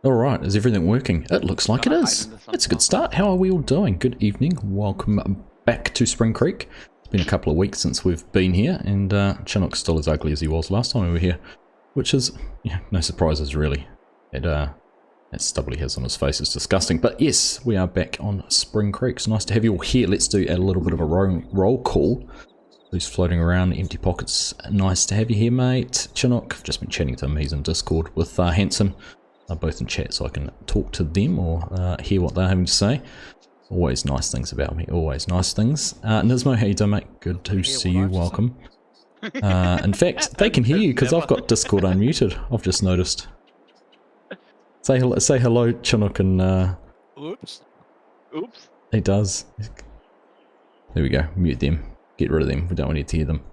Alright, is everything working? It looks like it is. It's a good start. How are we all doing? Good evening. Welcome back to Spring Creek. It's been a couple of weeks since we've been here, and Chinook's still as ugly as he was last time we were here. Which is, yeah, no surprises really. That stubble he has on his face is disgusting. But yes, we are back on Spring Creek. It's nice to have you all here. Let's do a little bit of a roll call. Who's floating around, empty pockets. Nice to have you here, mate. Chinook, I've just been chatting to him. He's in Discord with Hanson. They're both in chat, so I can talk to them or hear what they're having to say. Always nice things about me, always nice things. Nismo, how you doing, mate? Good to see you, welcome. In fact, they can hear you because I've got Discord unmuted, I've just noticed. Say hello, Chinook, and Oops. He does. There we go, mute them. Get rid of them, we don't want you to hear them.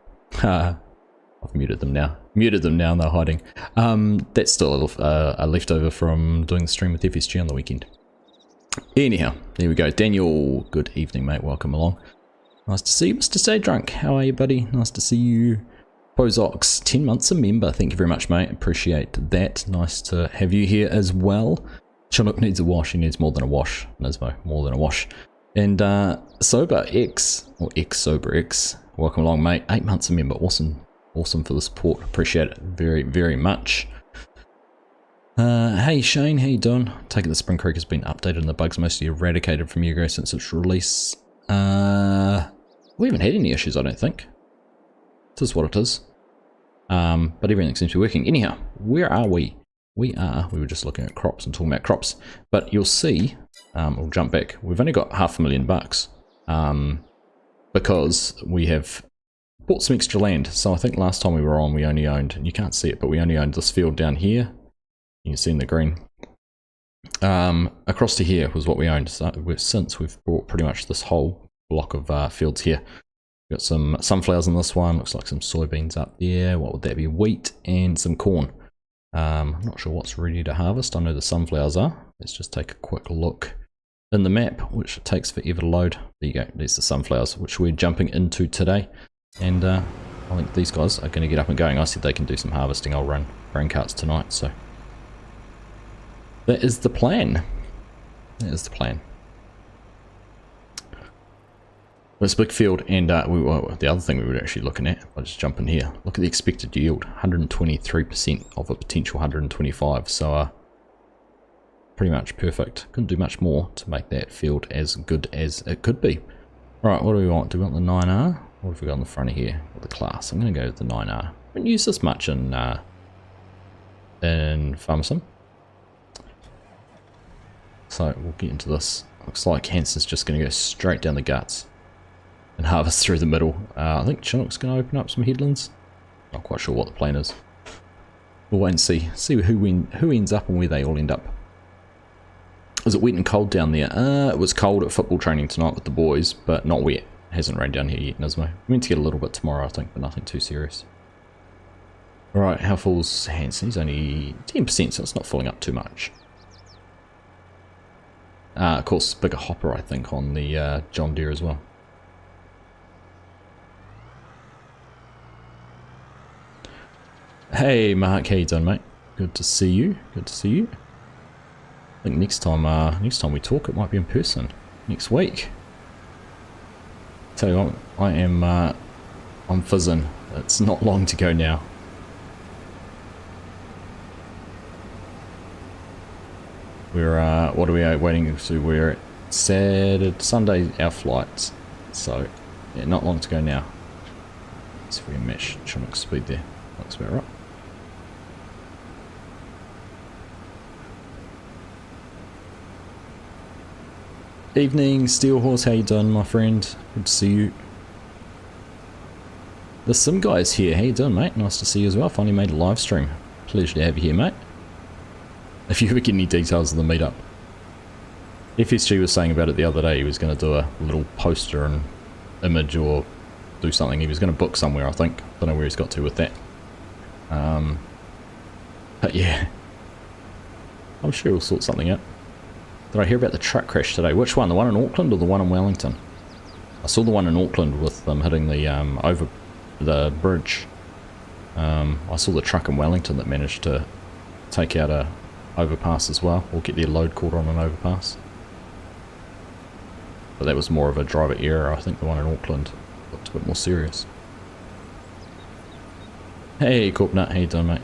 I've muted them now. Muted them now and they're hiding. That's still a leftover from doing the stream with FSG on the weekend. Anyhow, there we go. Daniel, good evening, mate. Welcome along. Nice to see you, Mr. Stay Drunk. How are you, buddy? Nice to see you. Pozox, 10 months a member. Thank you very much, mate. Appreciate that. Nice to have you here as well. Chinook needs a wash. He needs more than a wash. Nismo, more than a wash. And Sober X, or X Sober X, welcome along, mate. 8 months a member. Awesome for the support. Appreciate it very, very much. Hey Shane, how you doing? Take it the Spring Creek has been updated and the bugs mostly eradicated from Yugo since its release. We haven't had any issues, I don't think. It is what it is. But everything seems to be working. Anyhow, where are we? We were just looking at crops and talking about crops. But you'll see, we'll jump back. We've only got $500,000. Because we have bought some extra land. So I think last time we were on, we only owned, and you can't see it, but we only owned this field down here. You can see in the green. Across to here was what we owned. So since we've bought pretty much this whole block of fields here. We've got some sunflowers in this one. Looks like some soybeans up there. What would that be? Wheat and some corn. I'm not sure what's ready to harvest. I know the sunflowers are. Let's just take a quick look in the map, which takes forever to load. There you go. There's the sunflowers, which we're jumping into today. And I think these guys are going to get up and going. I said they can do some harvesting. I'll run grain carts tonight, so that is the plan. That is the plan. It's a big field, and the other thing we were actually looking at, I'll just jump in here. Look at the expected yield, 123% of a potential 125. So pretty much perfect. Couldn't do much more to make that field as good as it could be. Right, what do we want? Do we want the 9R? What have we got on the front of here? With the class. I'm going to go with the 9R. I haven't used this much in Farmerson. So we'll get into this. Looks like Hanson's just going to go straight down the guts and harvest through the middle. I think Chinook's going to open up some headlands. Not quite sure what the plan is. We'll wait and see. See who ends up and where they all end up. Is it wet and cold down there? It was cold at football training tonight with the boys, but not wet. Hasn't rained down here yet, Nismo. We're meant to get a little bit tomorrow, I think, but nothing too serious. Alright, how full's Hanson? He's only 10%, so it's not filling up too much. Of course, bigger hopper, I think, on the John Deere as well. Hey, Mark, how you doing, mate? Good to see you. Good to see you. I think next time we talk, it might be in person. Next week. Tell you what, I'm fizzing. It's not long to go now. We're what are we waiting to? We're at Sunday our flights, so yeah, not long to go now. Let's see if we can match Chinook's speed there. Looks about right. Evening, Steel Horse. How you doing, my friend? Good to see you. The Sim guy is here. How you doing, mate? Nice to see you as well. Finally made a live stream. Pleasure to have you here, mate. If you ever get any details of the meetup. FSG was saying about it the other day. He was going to do a little poster and image or do something. He was going to book somewhere, I think. Don't know where he's got to with that. But yeah. I'm sure we'll sort something out. Did I hear about the truck crash today? Which one? The one in Auckland or the one in Wellington? I saw the one in Auckland with them hitting the over the bridge. I saw the truck in Wellington that managed to take out a overpass as well, or get their load caught on an overpass. But that was more of a driver error. I think the one in Auckland looked a bit more serious. Hey Corpnut, how you doing, mate?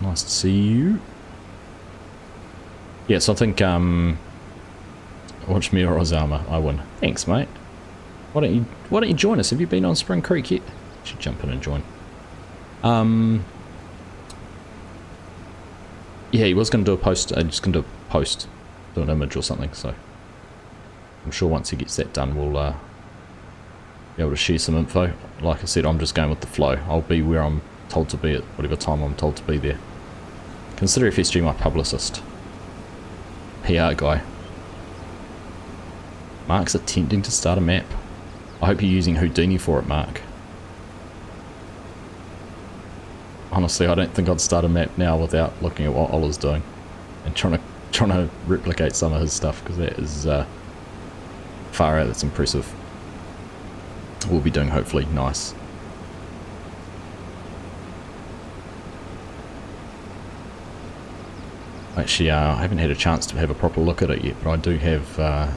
Nice to see you. Yes, I think watch me or Ozama, I win. Thanks, mate. Why don't you join us? Have you been on Spring Creek yet? You should jump in and join. Yeah, he was going to do a post. Just going to do a post, do an image or something. So I'm sure once he gets that done, we'll be able to share some info. Like I said, I'm just going with the flow. I'll be where I'm told to be at whatever time I'm told to be there. Consider FSG my publicist, PR guy. Mark's attempting to start a map. I hope you're using Houdini for it, Mark. Honestly, I don't think I'd start a map now without looking at what Ola's doing and trying to replicate some of his stuff, because that is far out. That's impressive. We'll be doing hopefully nice. Actually, I haven't had a chance to have a proper look at it yet, but I do have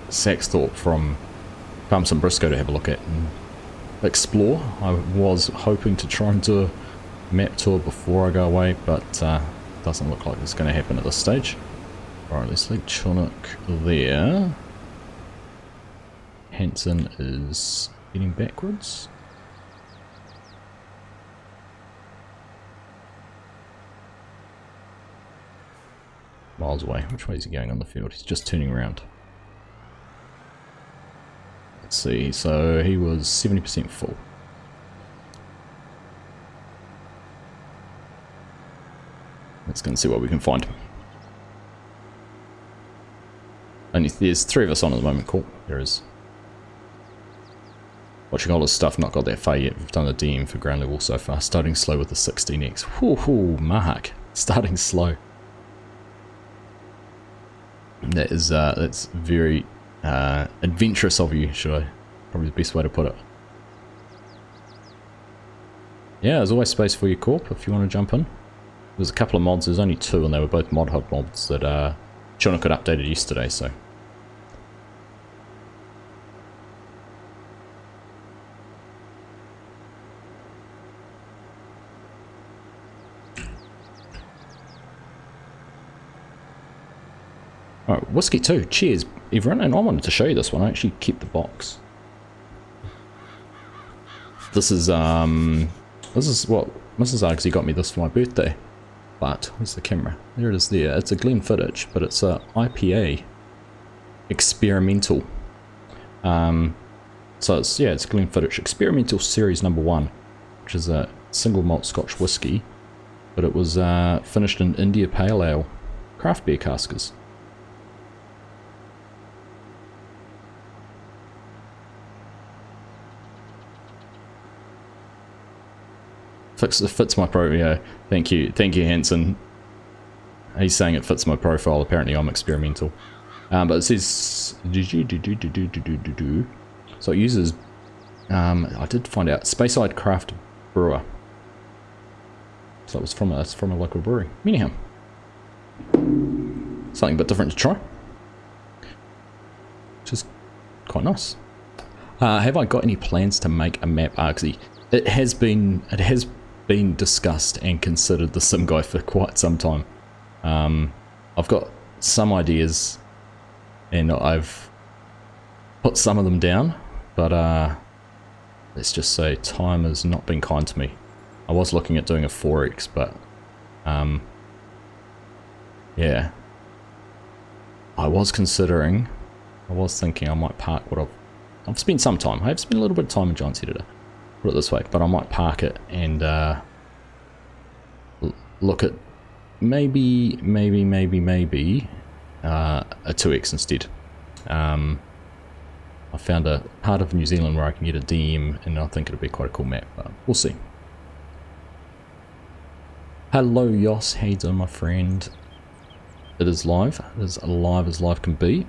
Saxthorpe from Farms and Briscoe to have a look at and explore. I was hoping to try and do a map tour before I go away, but doesn't look like it's going to happen at this stage. Alright, let's leave Chinook there. Hanson is heading backwards. Miles away. Which way is he going on the field? He's just turning around. Let's see, so he was 70% full. Let's go and see what we can find. Only there's 3 of us on at the moment. Cool, there is. Watching all this stuff, not got that far yet. We've done the DM for ground level so far. Starting slow with the 16x. Whoo, Mark. Starting slow. That is, that's very adventurous of you, should I? Probably the best way to put it. Yeah, there's always space for your corp if you want to jump in. There's a couple of mods, there's only 2, and they were both mod hub mods that Chinook had updated yesterday, so. Alright, Whiskey 2, cheers everyone, and I wanted to show you this one. I actually kept the box. This is what Mrs. Argsy got me this for my birthday. But, where's the camera? There it is there. It's a Glenfiddich, but it's a IPA experimental. So it's, yeah, it's Glenfiddich Experimental Series number 1, which is a single malt Scotch whiskey, but it was finished in India Pale Ale craft beer caskers. Fits my pro. Yeah, thank you, Hanson. He's saying it fits my profile. Apparently, I'm experimental. But it says so it uses. I did find out Speyside Craft Brewer. So it was from a local brewery. Anyhow, something a bit different to try, which is quite nice. Have I got any plans to make a map, Argsy? It has been discussed and considered the sim guy for quite some time. I've got some ideas and I've put some of them down, but let's just say time has not been kind to me. I was looking at doing a 4x, but yeah, I was thinking I might park what I've spent some time. I have spent a little bit of time in Giant's Editor, put it this way, but I might park it and look at maybe a 2x instead. I found a part of New Zealand where I can get a DM, and I think it'll be quite a cool map, but we'll see. Hello Yos, how you doing, my friend? It is live. It is live as live can be.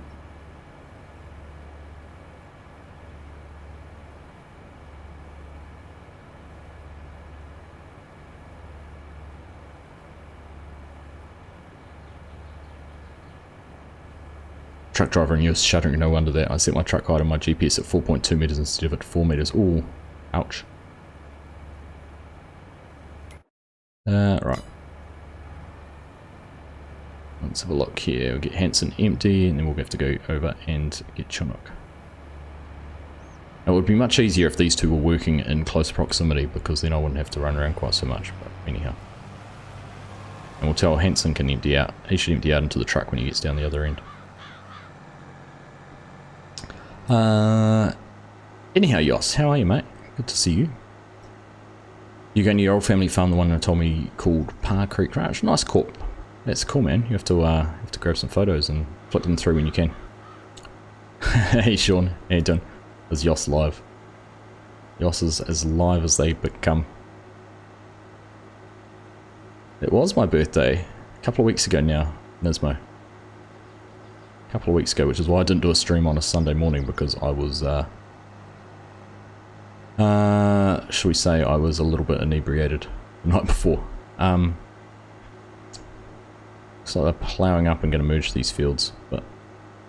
truck driver and you're shuddering, no wonder that. I set my truck height on my GPS at 4.2 meters instead of at 4 meters. Ooh, ouch. Right. Let's have a look here. We'll get Hanson empty and then we'll have to go over and get Chinook. It would be much easier if these two were working in close proximity because then I wouldn't have to run around quite so much, but anyhow. And we'll tell Hanson can empty out. He should empty out into the truck when he gets down the other end. Anyhow, Yoss, how are you, mate? Good to see you. You going to your old family farm, the one that told me called Par Creek Ranch? Nice corp. That's cool, man. You have to grab some photos and flick them through when you can. Hey, Sean. How you doing? Is Yoss live? Yoss is as live as they become. It was my birthday a couple of weeks ago now, Nismo. A couple of weeks ago, which is why I didn't do a stream on a Sunday morning because I was, shall we say, I was a little bit inebriated the night before. So they're ploughing up and going to merge these fields, but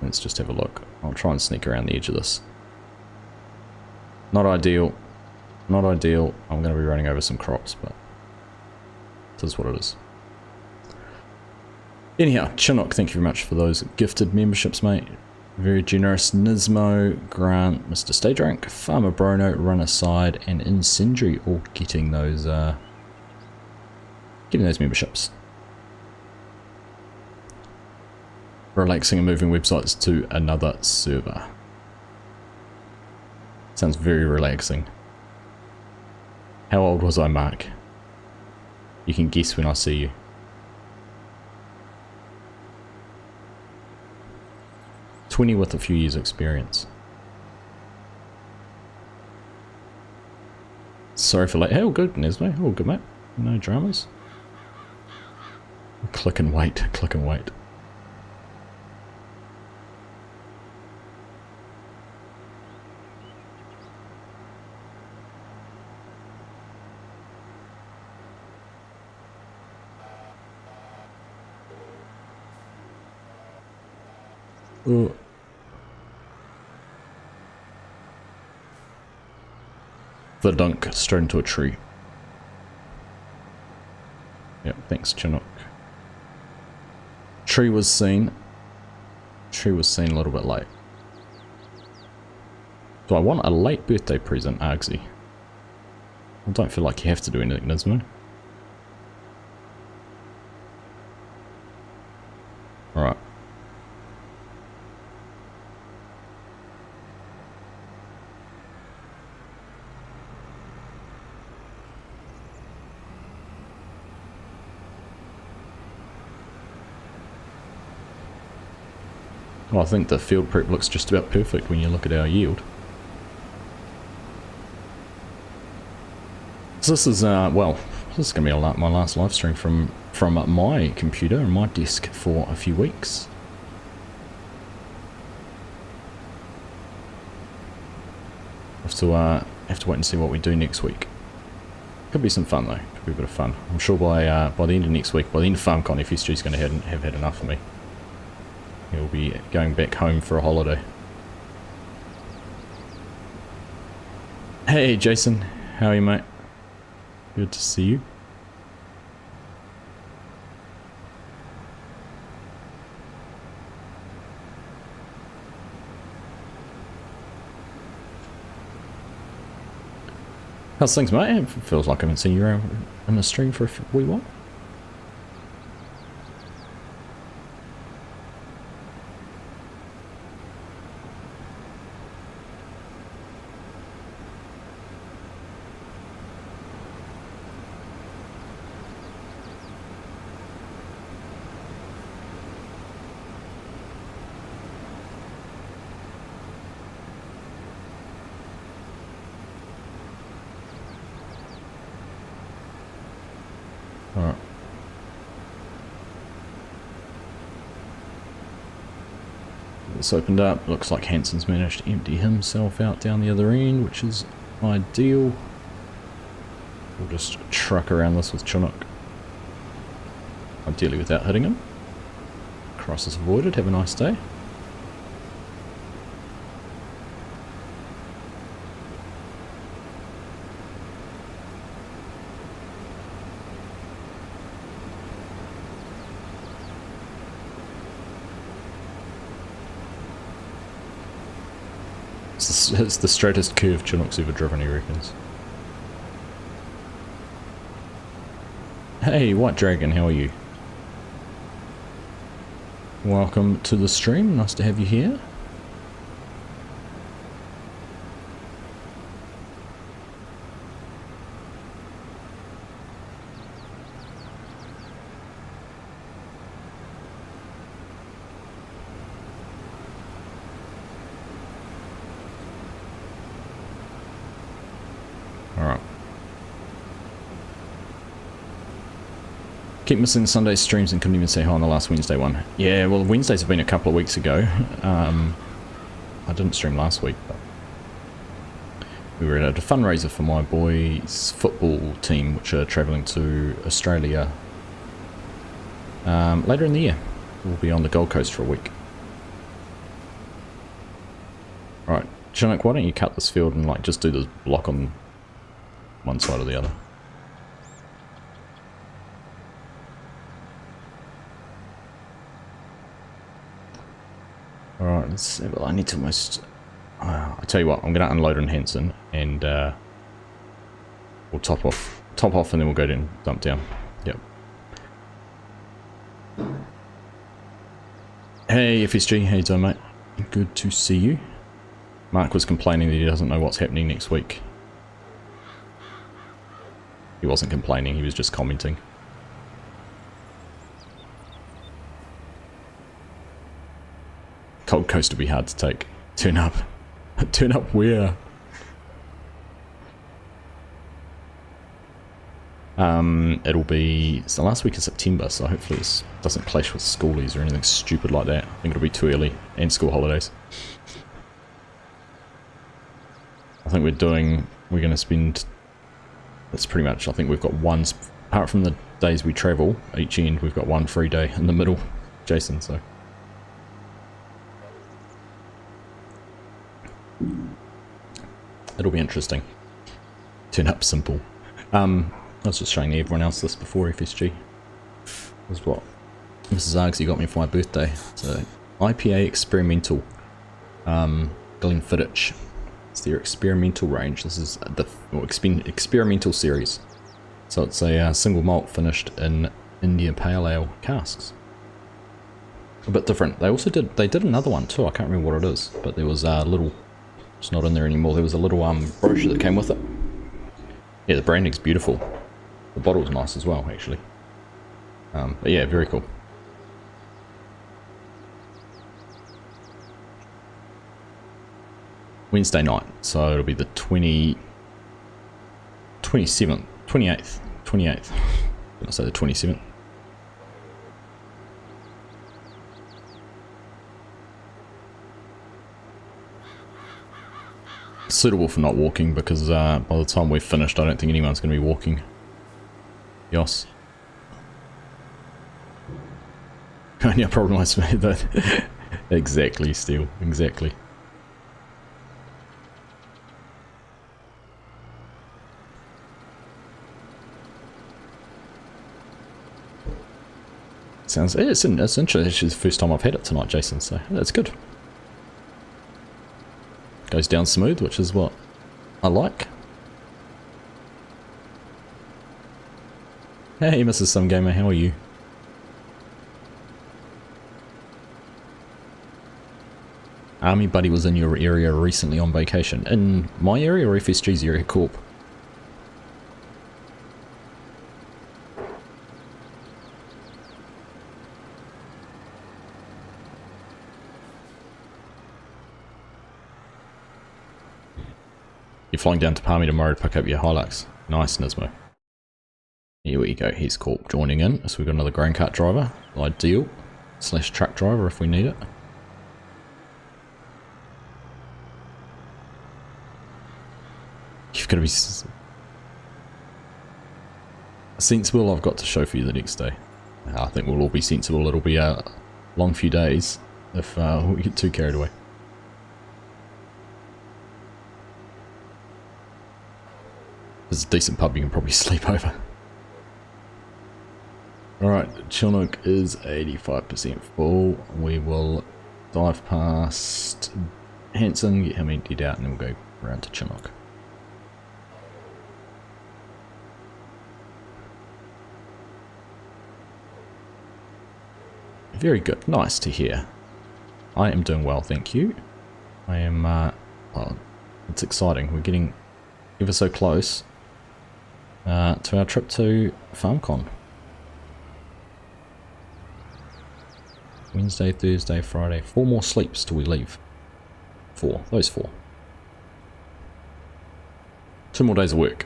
let's just have a look. I'll try and sneak around the edge of this. Not ideal. Not ideal. I'm going to be running over some crops, but it is what it is. Anyhow, Chinook, thank you very much for those gifted memberships, mate. Very generous. Nismo, Grant, Mr. Stay Drunk, Farmer Brono, Run Aside, and Incendiary all getting those memberships. Relaxing and moving websites to another server. Sounds very relaxing. How old was I, Mark? You can guess when I see you. "20 with a few years experience." Sorry for late. Hey, all good, Nesme. All good, mate. No dramas. Click and wait. Click and wait. Ooh. The dunk straight into a tree. Yep, thanks, Chinook. Tree was seen. Tree was seen a little bit late. Do I want a late birthday present, Argsy? I don't feel like you have to do anything, Nismo. Alright. Well, I think the field prep looks just about perfect when you look at our yield. So this is, well, this is going to be my last live stream from my computer and my desk for a few weeks. Have to wait and see what we do next week. Could be some fun though. Could be a bit of fun. I'm sure by the end of next week, by the end of FarmCon, FSG's going to have had enough of me. He'll be going back home for a holiday. Hey Jason, how are you, mate? Good to see you. How's things, mate? It feels like I haven't seen you around in the stream for a wee while. Alright. This opened up. Looks like Hanson's managed to empty himself out down the other end, which is ideal. We'll just truck around this with Chinook. Ideally without hitting him. Crisis avoided. Have a nice day. It's the straightest curve Chinook's ever driven, he reckons. Hey, White Dragon, how are you? Welcome to the stream, nice to have you here. Alright. Keep missing Sunday streams and couldn't even say hi on the last Wednesday one. Yeah, well, Wednesdays have been a couple of weeks ago. I didn't stream last week, but we were at a fundraiser for my boys' football team, which are travelling to Australia later in the year. We'll be on the Gold Coast for a week. Alright, Chinook, why don't you cut this field and like just do the block on one side or the other? Alright, let's see. Well, I need to almost... I tell you what, I'm going to unload in Hanson and we'll top off and then we'll go down, dump down. Yep. Hey FSG, how you doing, mate? Good to see you. Mark was complaining that he doesn't know what's happening next week. He wasn't complaining, he was just commenting. Gold Coast will be hard to take. Turn up. Turn up where? It'll be... It's the last week of September, so hopefully this doesn't clash with schoolies or anything stupid like that. I think it'll be too early. And school holidays. I think we're going to spend... That's pretty much, I think we've got one... Apart from the days we travel, each end, we've got one free day in the middle. Jason, so... It'll be interesting. Turn up simple. I was just showing everyone else this before FSG. This is what Mrs. Argsy got me for my birthday. So IPA Experimental. Glenfiddich. It's their experimental range. This is the experimental series. So it's a single malt finished in India Pale Ale casks. A bit different. They did another one too. I can't remember what it is, but there was a little... It's not in there anymore. There was a little brochure that came with it. Yeah, the branding's beautiful. The bottle's nice as well, actually. But yeah, very cool. Wednesday night, so it'll be the 27th, 28th. Did I say the 27th? Suitable for not walking because by the time we've finished I don't think anyone's going to be walking. Yos. Only problem I made that. Exactly, Steel. Exactly. Sounds... It's interesting. It's the first time I've had it tonight, Jason, so that's good. Goes down smooth, which is what I like. Hey, Mrs. Some Gamer, how are you? Army Buddy was in your area recently on vacation. In my area or FSG's area, Corp? You're flying down to Palmy tomorrow to pick up your Hilux. Nice, Nismo. Here we go, here's Corp joining in. So we've got another grain cart driver. Ideal. / truck driver if we need it. You've got to be sensible. I've got to show for you the next day. I think we'll all be sensible. It'll be a long few days if we get too carried away. There's a decent pub you can probably sleep over. Alright, Chinook is 85% full. We will dive past Hanson, get him emptied out, and then we'll go around to Chinook. Very good. Nice to hear. I am doing well, thank you. I am, well, it's exciting. We're getting ever so close to our trip to FarmCon. Wednesday, Thursday, Friday. 4 more sleeps till we leave. 4. Those 4. 2 more days of work.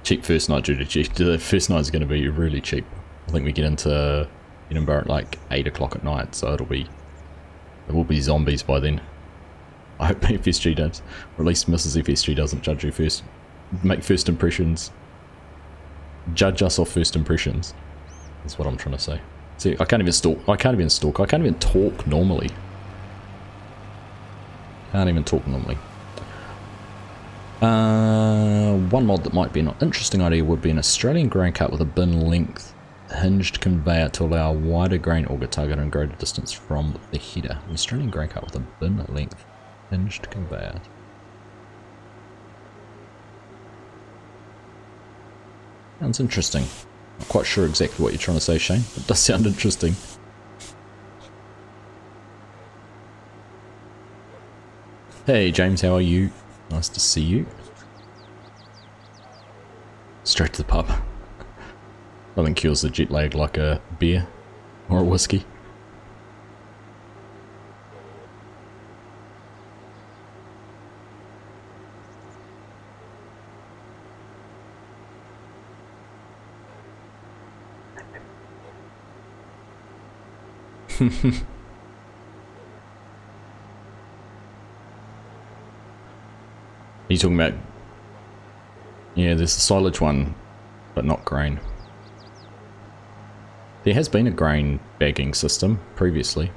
Cheap first night, Judy. The first night is going to be really cheap. I think we get into Edinburgh at like 8 o'clock at night, so there will be zombies by then. I hope FSG does, or at least Mrs. FSG doesn't judge you first. Make first impressions. Judge us off first impressions. That's what I'm trying to say. See, I can't even stalk. I can't even talk normally. Can't even talk normally. One mod that might be an interesting idea would be an Australian grain cart with a bin length hinged conveyor to allow a wider grain auger target and greater distance from the header. An Australian grain cart with a bin length hinged conveyor. Sounds interesting. Not quite sure exactly what you're trying to say, Shane. It does sound interesting. Hey James, how are you? Nice to see you. Straight to the pub. Nothing cures the jet lag like a beer or a whiskey. Are you talking about... Yeah, there's the silage one, but not grain. There has been a grain bagging system previously.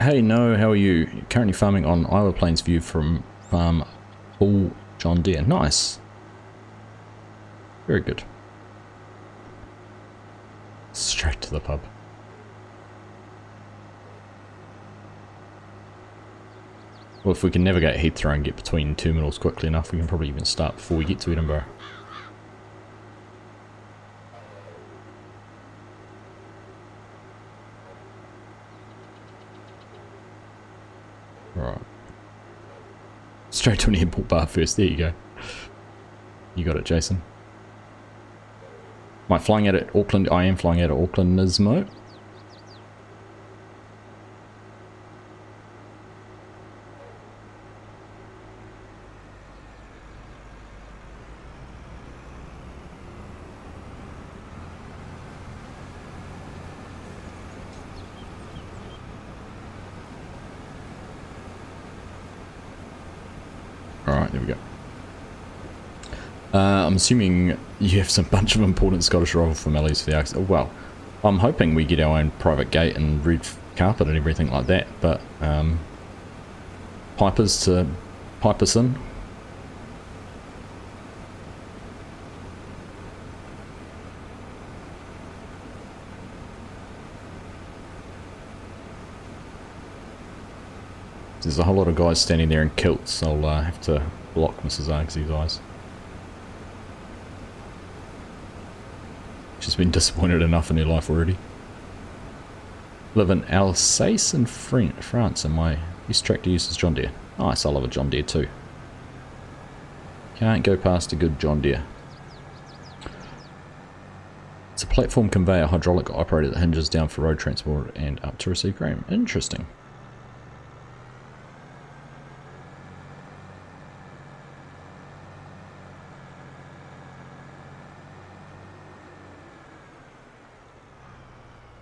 Hey, no, how are you? You're currently farming on Iowa Plains View from Farm Paul John Deere. Nice. Very good. Straight to the pub. Well, if we can navigate Heathrow and get between terminals quickly enough, we can probably even start before we get to Edinburgh. Right. Straight to an airport bar first. There you go. You got it, Jason. Am I flying out at Auckland? I am flying out at Auckland, Nismo. Alright, there we go. I'm assuming you have some bunch of important Scottish rival families for the Argsy. Well, I'm hoping we get our own private gate and red carpet and everything like that, but pipers to pipe us in. There's a whole lot of guys standing there in kilts. I'll have to block Mrs. Argsy's eyes. She's been disappointed enough in her life already. Live in Alsace in France, and my best tractor uses John Deere. Nice, I love a John Deere too. Can't go past a good John Deere. It's a platform conveyor hydraulic operator that hinges down for road transport and up to receive grain. Interesting.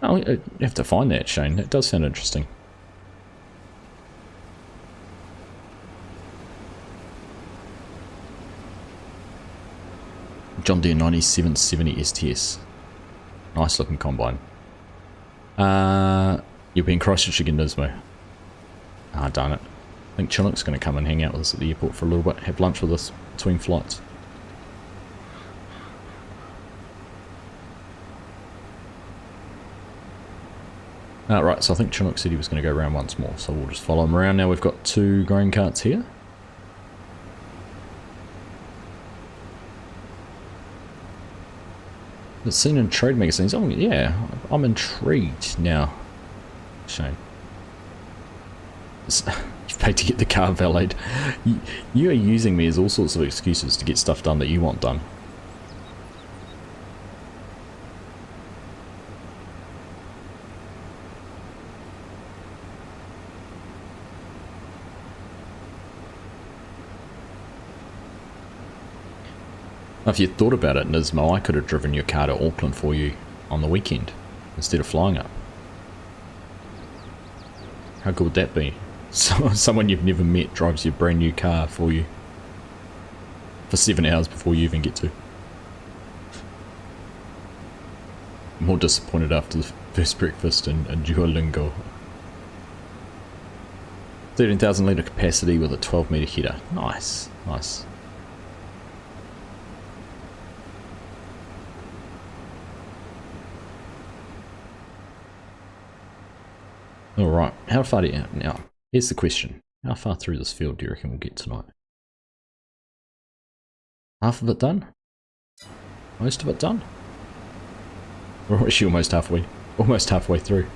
Oh, you have to find that, Shane. That does sound interesting. John Deere 9770 STS. Nice looking combine. You'll be in Christchurch again, Nismo. Ah, darn it. I think Chinook's going to come and hang out with us at the airport for a little bit, have lunch with us between flights. Right, so I think Chinook said he was going to go around once more, so we'll just follow him around. Now we've got 2 grain carts here. It's seen in trade magazines. Oh yeah, I'm intrigued now, Shane. You've paid to get the car valeted. You are using me as all sorts of excuses to get stuff done that you want done. If you thought about it, Nismo, I could have driven your car to Auckland for you on the weekend instead of flying up. How good would that be? So, someone you've never met drives your brand new car for you for 7 hours before you even get to. More disappointed after the first breakfast in Duolingo. 13,000 litre capacity with a 12 metre header. Nice, nice. Alright, how far do you... Now, here's the question. How far through this field do you reckon we'll get tonight? Half of it done? Most of it done? We're actually almost halfway through.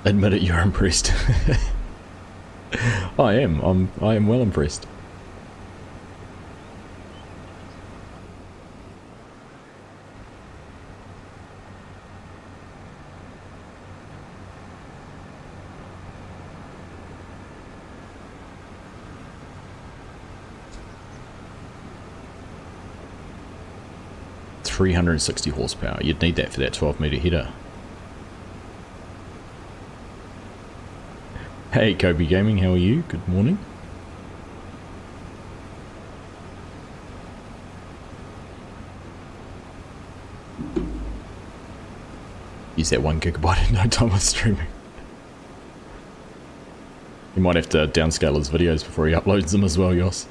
Admit it, you're impressed. I am well impressed. .360 horsepower. You'd need that for that 12 metre header. Hey Kobe Gaming, how are you? Good morning. Use that 1 gigabyte in no time with streaming. You might have to downscale his videos before he uploads them as well, Yoss.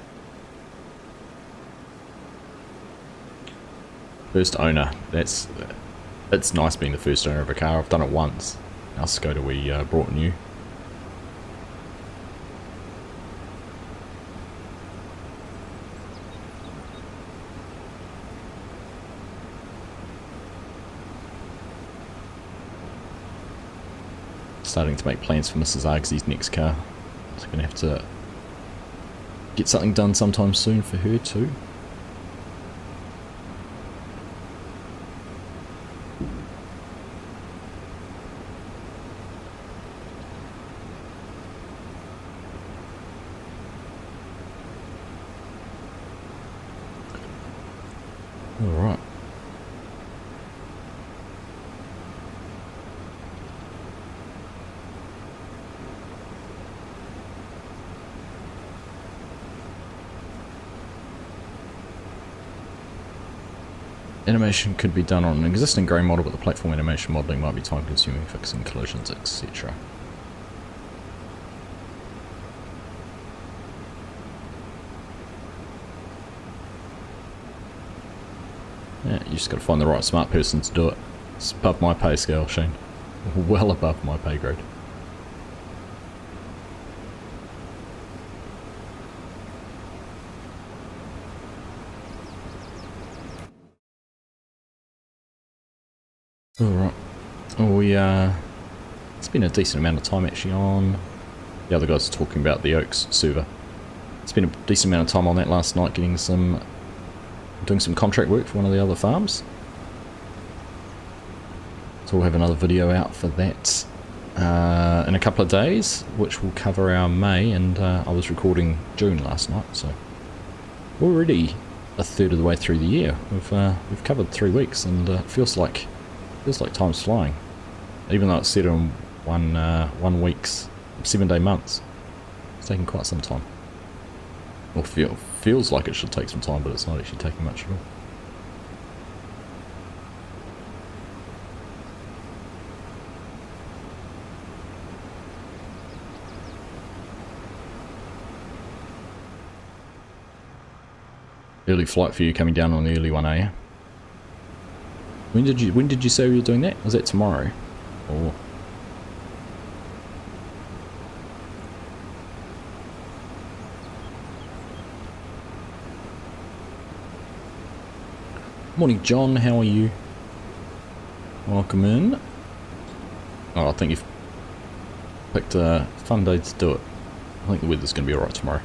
First owner, it's nice being the first owner of a car. I've done it once. Our Skoda we brought new. Starting to make plans for Mrs. Argsy's next car. So gonna have to get something done sometime soon for her too. Alright. Animation could be done on an existing grey model, but the platform animation modelling might be time consuming, fixing collisions, etc. Yeah, you just got to find the right smart person to do it. It's above my pay scale, Shane. Well above my pay grade. Alright. Oh, we spent a decent amount of time actually on... The other guys talking about the Oaks server. Spent a decent amount of time on that last night getting some... doing some contract work for one of the other farms. So we'll have another video out for that in a couple of days, which will cover our May, and I was recording June last night, so we're already a third of the way through the year. We've covered 3 weeks, and it feels like time's flying, even though it's set in 1 week's 7-day months. It's taking quite some time. Or feels like it should take some time, but it's not actually taking much at all. Early flight for you coming down on the early one, eh? When did you say you were doing that? Was that tomorrow? Or morning, John. How are you? Welcome in. Oh, I think you've picked a fun day to do it. I think the weather's going to be alright tomorrow.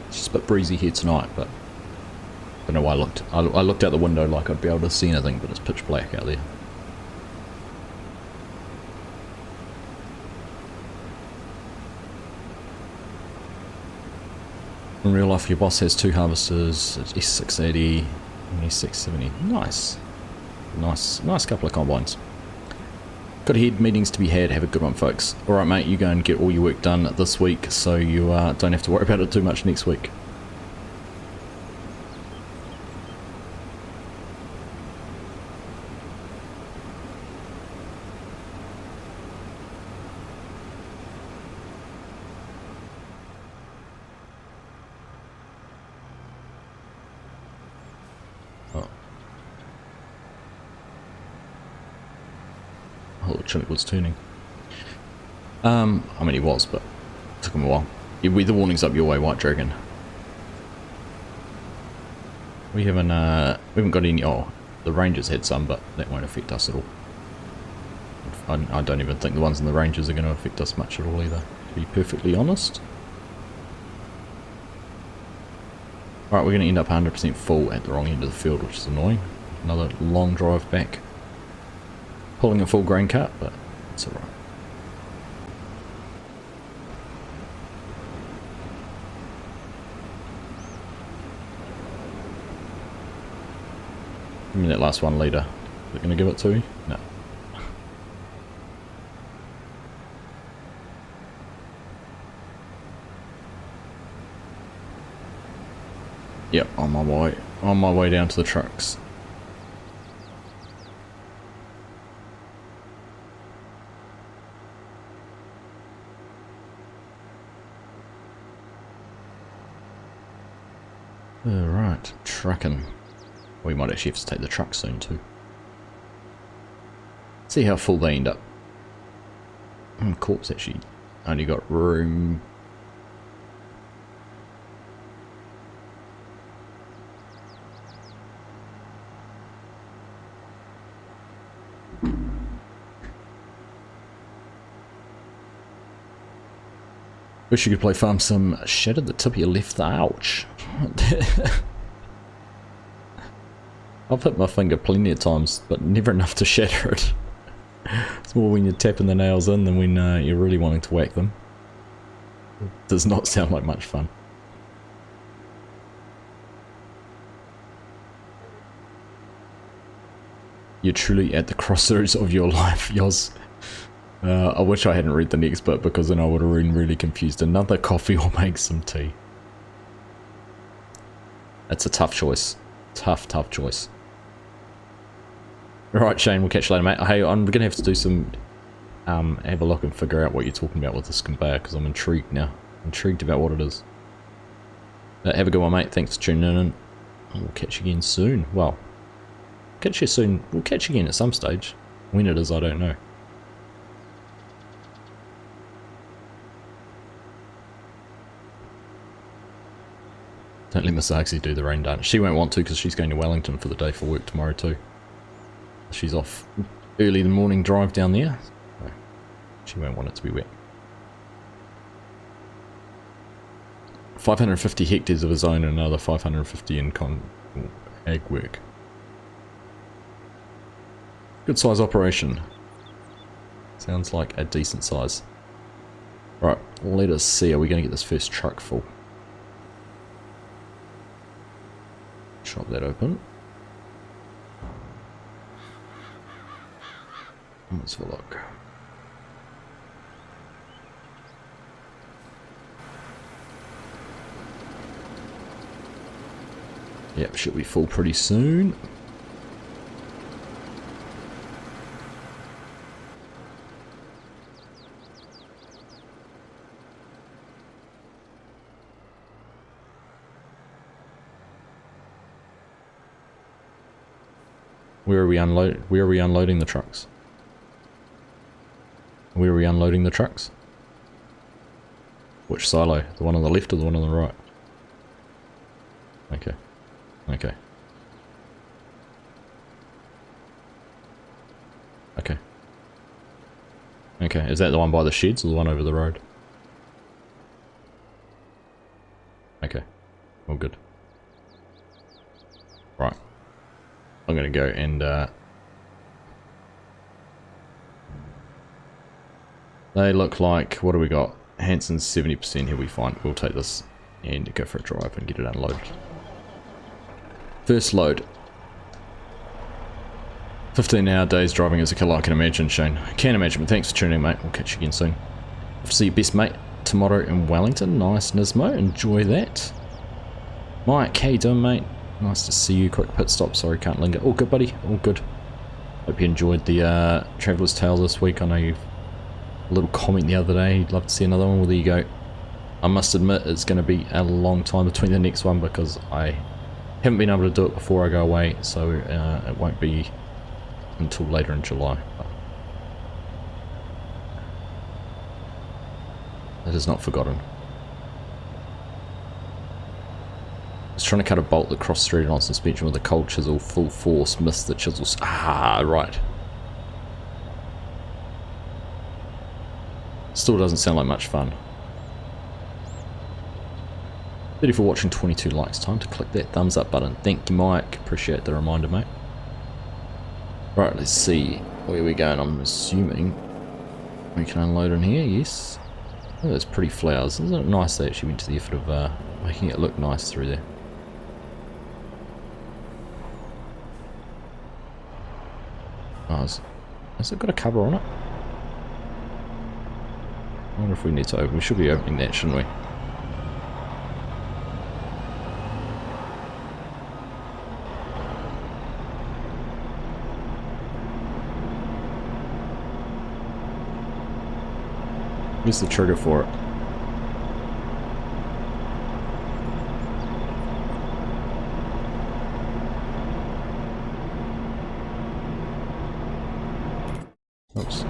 It's just a bit breezy here tonight, but I don't know why I looked out the window like I'd be able to see anything, but it's pitch black out there. In real life, your boss has 2 harvesters, S680 and S670. Nice. Nice couple of combines. Got ahead, meetings to be had. Have a good one, folks. Alright, mate, you go and get all your work done this week so you don't have to worry about it too much next week. Oh, Chinook was turning. I mean he was, but it took him a while. Yeah, the warning's up your way, White Dragon. We haven't got any. Oh, the Rangers had some, but that won't affect us at all. I don't even think the ones in the Rangers are going to affect us much at all either, to be perfectly honest. Alright, we're going to end up 100% full at the wrong end of the field, which is annoying. Another long drive back. Pulling a full grain cart, but it's alright. Give me that last 1 litre. Is it going to give it to me? No. Yep, on my way down to the trucks. Alright, trucking. We might actually have to take the truck soon too. See how full they end up. Corpse actually only got room. Wish you could play Farm Sim. Shattered the tip of your left thigh. Ouch. I've hit my finger plenty of times, but never enough to shatter it. It's more when you're tapping the nails in than when you're really wanting to whack them. It does not sound like much fun. You're truly at the crossroads of your life, Yoz. I wish I hadn't read the next bit because then I would have been really confused. Another coffee or make some tea. It's a tough choice. Tough choice. Alright, Shane, we'll catch you later, mate. Hey, I'm going to have to do some... have a look and figure out what you're talking about with this conveyor because I'm intrigued now. Intrigued about what it is. Have a good one, mate. Thanks for tuning in. And we'll catch you again soon. Well, catch you soon. We'll catch you again at some stage. When it is, I don't know. Don't let Miss Argsy do the rain dance. She won't want to because she's going to Wellington for the day for work tomorrow too. She's off early in the morning drive down there. So she won't want it to be wet. 550 hectares of his own and another 550 in ag work. Good size operation. Sounds like a decent size. Right, let us see. Are we going to get this first truck full? Chop that open. Let's have a look. Yep, should be full pretty soon. Where are we unloading the trucks? Where are we unloading the trucks? Which silo? The one on the left or the one on the right? Okay. Okay. Okay. Okay, is that the one by the sheds or the one over the road? Okay. All good. Right. I'm gonna go and they look like, what do we got? Hanson's 70%, he'll be fine. We'll take this and go for a drive and get it unloaded. First load. 15-hour days driving is a killer, I can imagine, Shane. I can imagine, but thanks for tuning in, mate. We'll catch you again soon. See your best mate tomorrow in Wellington. Nice, Nismo. Enjoy that. Mike, how you doing, mate? Nice to see you. Quick pit stop. Sorry, can't linger. All good, buddy. All good. Hope you enjoyed the Traveller's Tale this week. I know you've a little comment the other day. You'd love to see another one. Well, there you go. I must admit, it's going to be a long time between the next one because I haven't been able to do it before I go away, so it won't be until later in July. It is not forgotten. I was trying to cut a bolt that crossed through on suspension with a cold chisel, full force, missed the chisels. Ah, right. Still doesn't sound like much fun. 30 for watching, 22 likes. Time to click that thumbs up button. Thank you, Mike. Appreciate the reminder, mate. Right, let's see where we're going. I'm assuming we can unload in here, yes. Oh, that's pretty flowers. Isn't it nice they actually went to the effort of making it look nice through there? Oh, has it got a cover on it? I wonder if we need to open. We should be opening that, shouldn't we? Where's the trigger for it? Oops.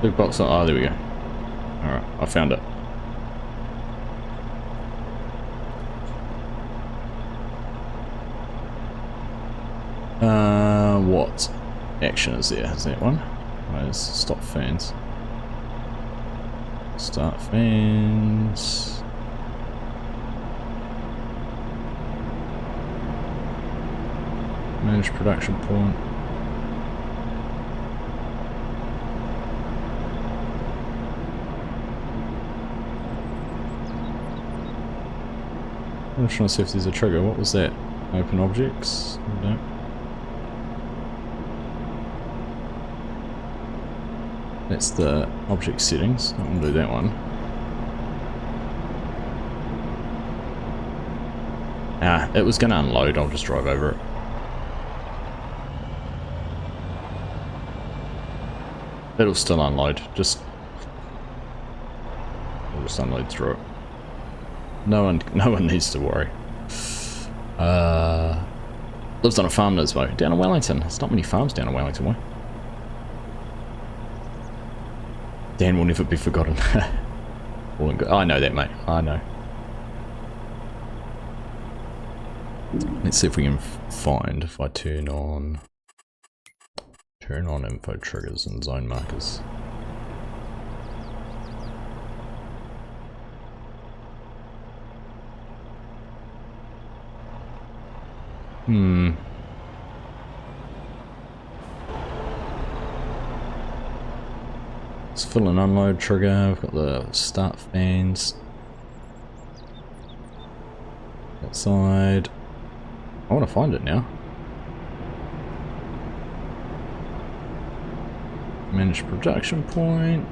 Big box. Oh, there we go. Alright, I found it. What action is there? Is that one? Right, it's stop fans. Start fans. Manage production point. I'm trying to see if there's a trigger. What was that? Open objects? No. That's the object settings. I won't do that one. Ah, it was going to unload. I'll just drive over it. It'll still unload. I'll just unload through it. No one needs to worry. Lives on a farm, Nismo. Down in Wellington. There's not many farms down in Wellington, way. Dan will never be forgotten. I know that, mate. I know. Let's see if we can find if I turn on info triggers and zone markers. Let's fill and unload trigger. We've got the start fans. Outside. I want to find it now. Manage production point.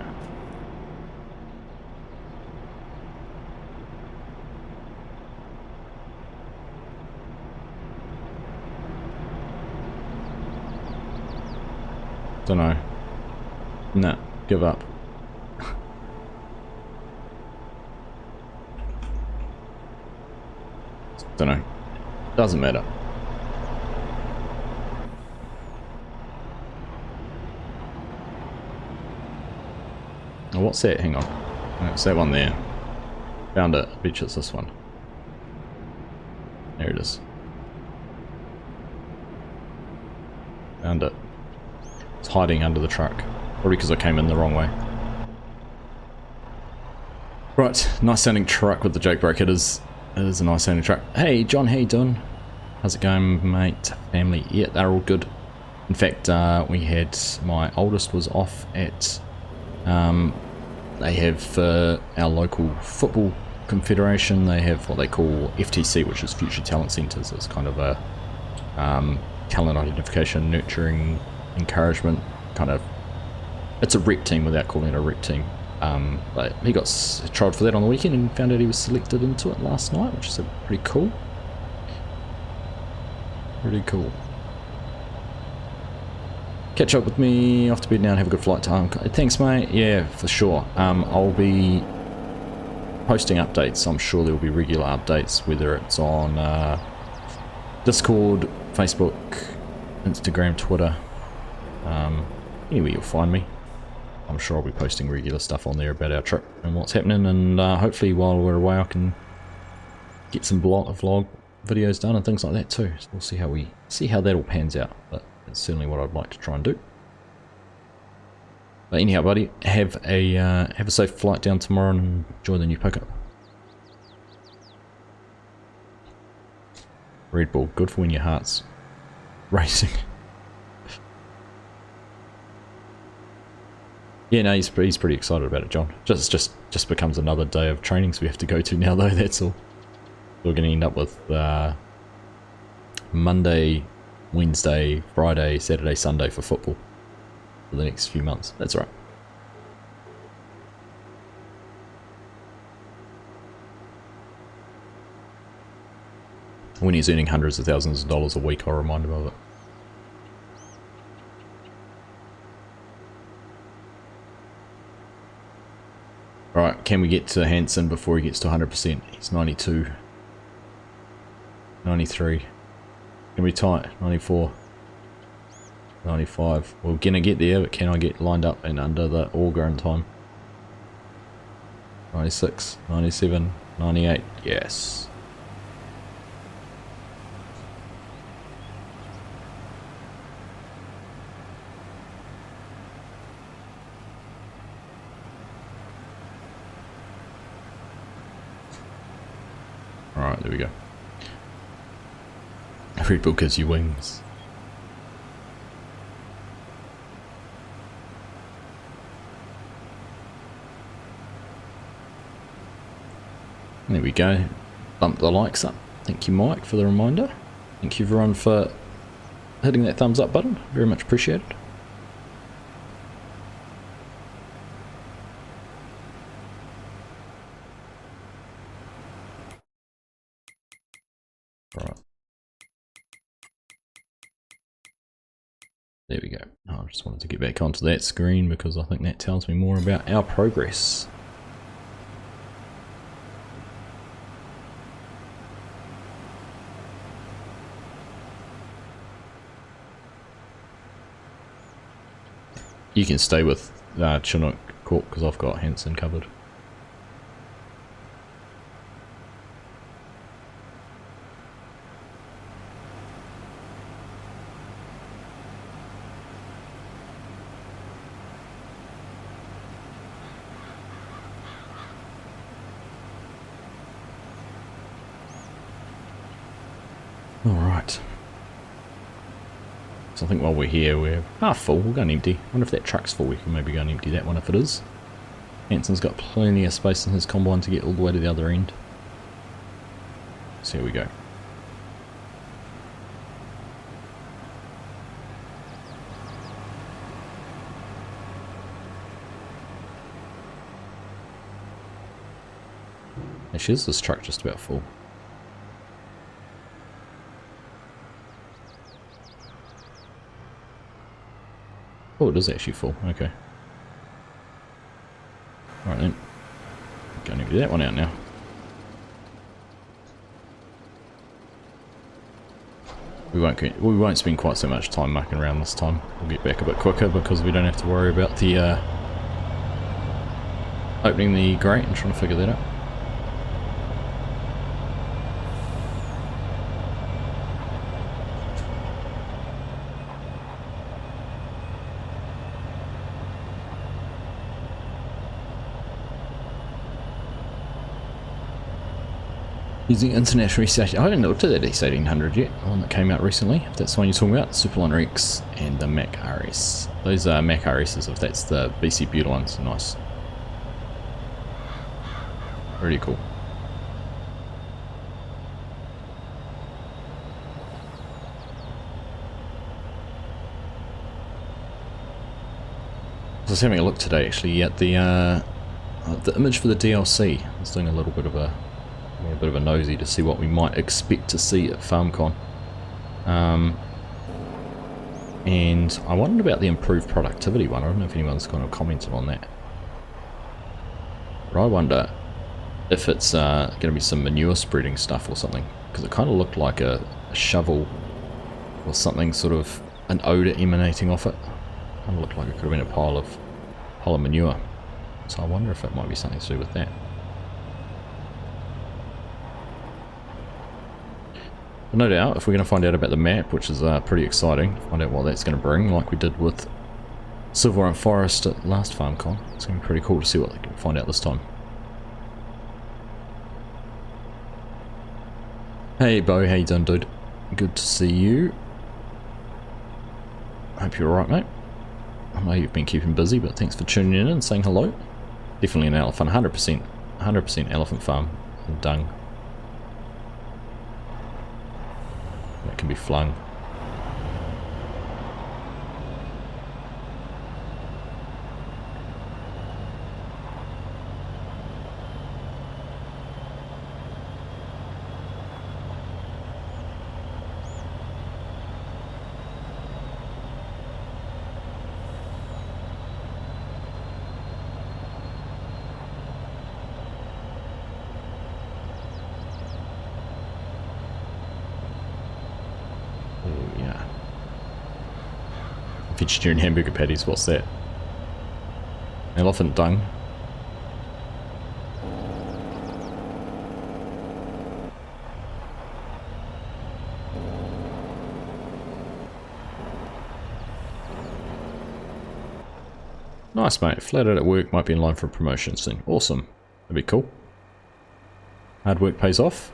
Don't know. Nah, give up. Don't know. Doesn't matter. Oh, what's that? Hang on. Oh, it's that one there. Found it. I bet you it's this one. There it is. Found it. It's hiding under the truck. Probably because I came in the wrong way. Right, nice sounding truck with the jake brake. It is a nice sounding truck. Hey John, how you doing? How's it going, mate? Family? Yeah, they're all good. In fact, we had, my oldest was off at, they have our local football confederation. They have what they call FTC, which is Future Talent Centres. It's kind of a talent identification, nurturing, encouragement, kind of, it's a rep team without calling it a rep team. But he got tried for that on the weekend and found out he was selected into it last night, which is pretty cool. Pretty cool. Catch up with me off to bed now and have a good flight time. Thanks, mate. Yeah, for sure. I'll be posting updates. I'm sure there will be regular updates, whether it's on Discord, Facebook, Instagram, Twitter. Anywhere you'll find me. I'm sure I'll be posting regular stuff on there about our trip and what's happening, and hopefully while we're away I can get some vlog videos done and things like that too. So we'll see how that all pans out, but it's certainly what I'd like to try and do. But anyhow, buddy, have a safe flight down tomorrow and enjoy the new pickup. Red Bull, good for when your heart's racing. Yeah, no, he's pretty excited about it, John. Just becomes another day of trainings we have to go to now, though. That's all. We're going to end up with Monday, Wednesday, Friday, Saturday, Sunday for football for the next few months. That's right. When he's earning hundreds of thousands of dollars a week, I'll remind him of it. Alright, can we get to Hansen before he gets to 100%? He's 92. 93. Can we tight? 94. 95. We're gonna get there, but can I get lined up and under the auger in time? 96. 97. 98. Yes. Alright, there we go. Red Bull gives you wings. There we go. Bump the likes up. Thank you, Mike, for the reminder. Thank you, everyone, for hitting that thumbs up button. Very much appreciated. Right. There we go. I just wanted to get back onto that screen because I think that tells me more about our progress. You can stay with Chinook Corp because I've got Hansen covered. Alright. So I think while we're here, we're half full. We'll go and empty. I wonder if that truck's full. We can maybe go and empty that one if it is. Hansen's got plenty of space in his combine to get all the way to the other end. So here we go. Actually, is this truck just about full? Oh, it is actually full. Okay. Alright then. Going to empty that one out now. We won't spend quite so much time mucking around this time. We'll get back a bit quicker because we don't have to worry about the opening the grate and trying to figure that out. Using international research. I haven't looked at that S1800 yet, the one that came out recently. If that's the one you're talking about, Superliner X and the Mac RS. Those are Mac RSs, if that's the BC Butyl ones. Nice. Pretty cool. I was having a look today actually at the image for the DLC. I was doing a bit of a nosy to see what we might expect to see at FarmCon. And I wondered about the improved productivity one. I don't know if anyone's kind of commented on that. But I wonder if it's going to be some manure spreading stuff or something. Because it kind of looked like a shovel or something, sort of an odour emanating off it. Kind of looked like it could have been a pile of manure. So I wonder if it might be something to do with that. But no doubt, if we're going to find out about the map, which is pretty exciting, find out what that's going to bring, like we did with Silver and Forest at last FarmCon. It's going to be pretty cool to see what they can find out this time. Hey Bo, how you doing, dude? Good to see you. Hope you're alright, mate. I know you've been keeping busy, but thanks for tuning in and saying hello. Definitely an elephant, 100% elephant farm and dung. That can be flung. Vegetarian hamburger patties, what's that? Elephant dung. Nice, mate. Flat out at work, might be in line for a promotion soon. Awesome. That'd be cool. Hard work pays off.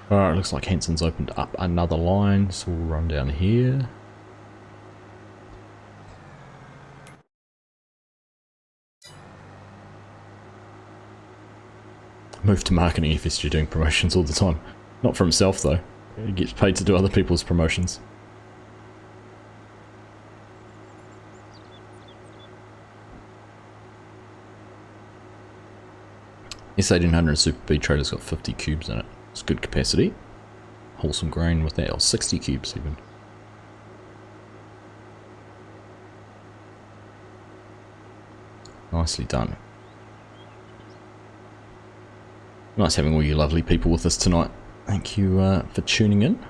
Alright, looks like Hanson's opened up another line, so we'll run down here. Move to marketing if he's doing promotions all the time. Not for himself though. He gets paid to do other people's promotions. S1800 Super B Trader's got 50 cubes in it. It's good capacity. Wholesome grain with that, or 60 cubes even. Nicely done. Nice having all you lovely people with us tonight. Thank you for tuning in.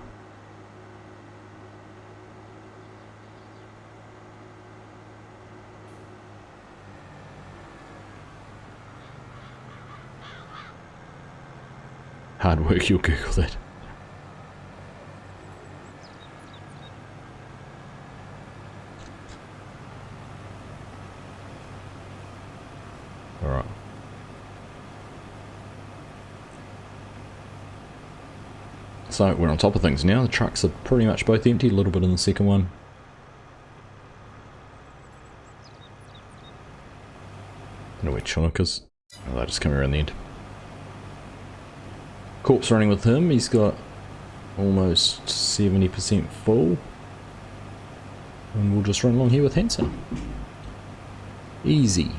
Hard work, you'll Google that. Alright. So we're on top of things now. The trucks are pretty much both empty, a little bit in the second one. Don't know where Chinook is. Oh, they're just coming around the end. Corpse running with him, he's got almost 70% full. And we'll just run along here with Hanson. Easy.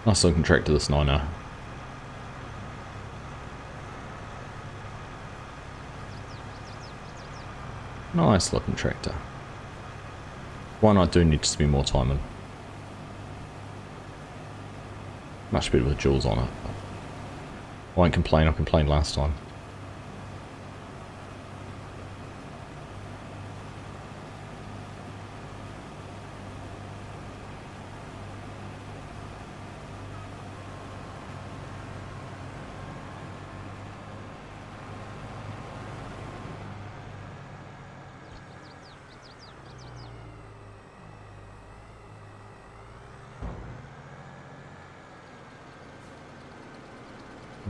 Nice looking tractor, this 9R. Nice looking tractor. One I do need to spend more time in. Much better with jewels on it. I won't complain, I complained last time.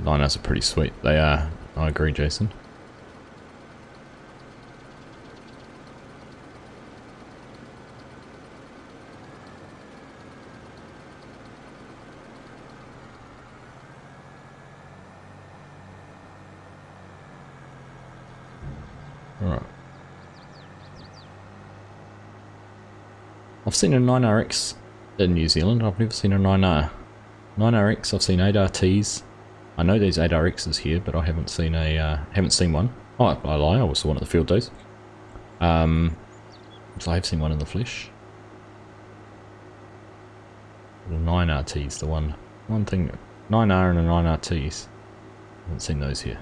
Liners are pretty sweet. They are. I agree, Jason. Alright. I've seen a 9RX in New Zealand. I've never seen a 9R. 9RX, I've seen 8RTs. I know there's 8RXs here, but I haven't seen one. Oh, I lie, I saw one at the field days. So I have seen one in the flesh. The 9RTs, the one thing, 9R and a 9RTs. I haven't seen those here.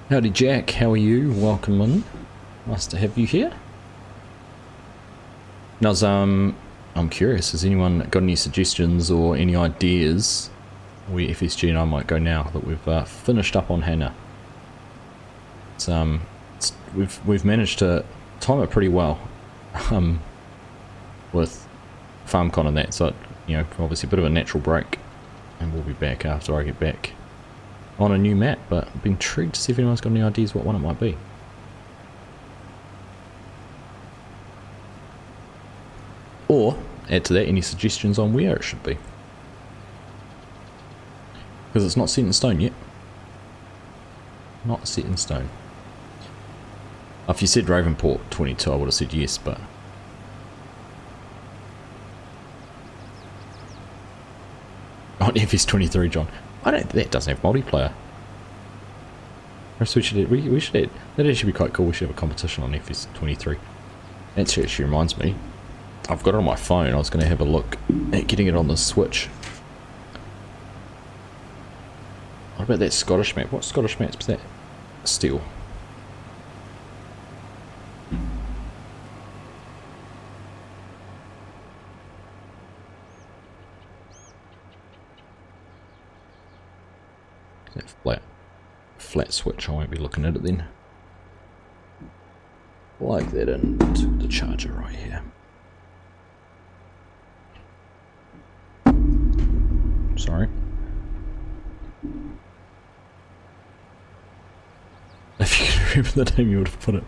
Howdy Jack, how are you? Welcome in. Nice to have you here. Now, I'm curious, has anyone got any suggestions or any ideas where FSG and I might go now that we've finished up on Hannah? We've managed to time it pretty well with FarmCon and that, so you know, obviously a bit of a natural break, and we'll be back after I get back on a new map, but I've been intrigued to see if anyone's got any ideas what one it might be. Or, add to that, any suggestions on where it should be. Because it's not set in stone yet. Not set in stone. If you said Ravenport 22, I would have said yes, but... on FS23, John. That doesn't have multiplayer. Perhaps we should add, that'd actually be quite cool. We should have a competition on FS23. That actually reminds me, I've got it on my phone. I was going to have a look at getting it on the Switch. What about that Scottish map? What Scottish map's that? Steel. That flat switch, I won't be looking at it then. Like that into the charger right here. Sorry. If you can remember the name, you would have put it.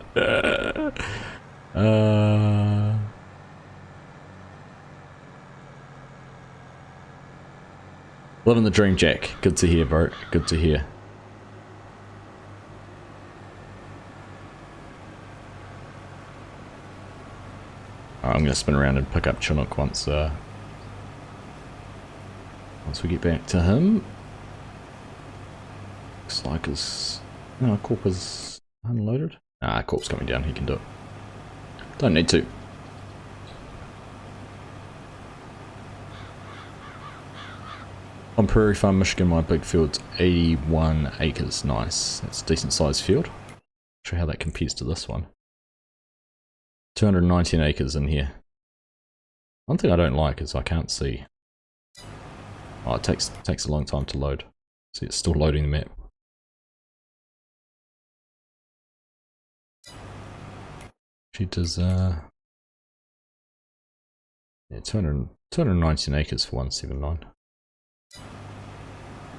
Living the dream, Jack. Good to hear, bro. Good to hear. I'm going to spin around and pick up Chinook once we get back to him. Looks like his... no, Corp is unloaded. Ah, Corp's coming down. He can do it. Don't need to. On Prairie Farm, Michigan, my big field's 81 acres. Nice. That's a decent sized field. Show how that compares to this one. 219 acres in here. One thing I don't like is I can't see. Oh, it takes a long time to load. See, it's still loading the map. She does, yeah, 219 acres for 179.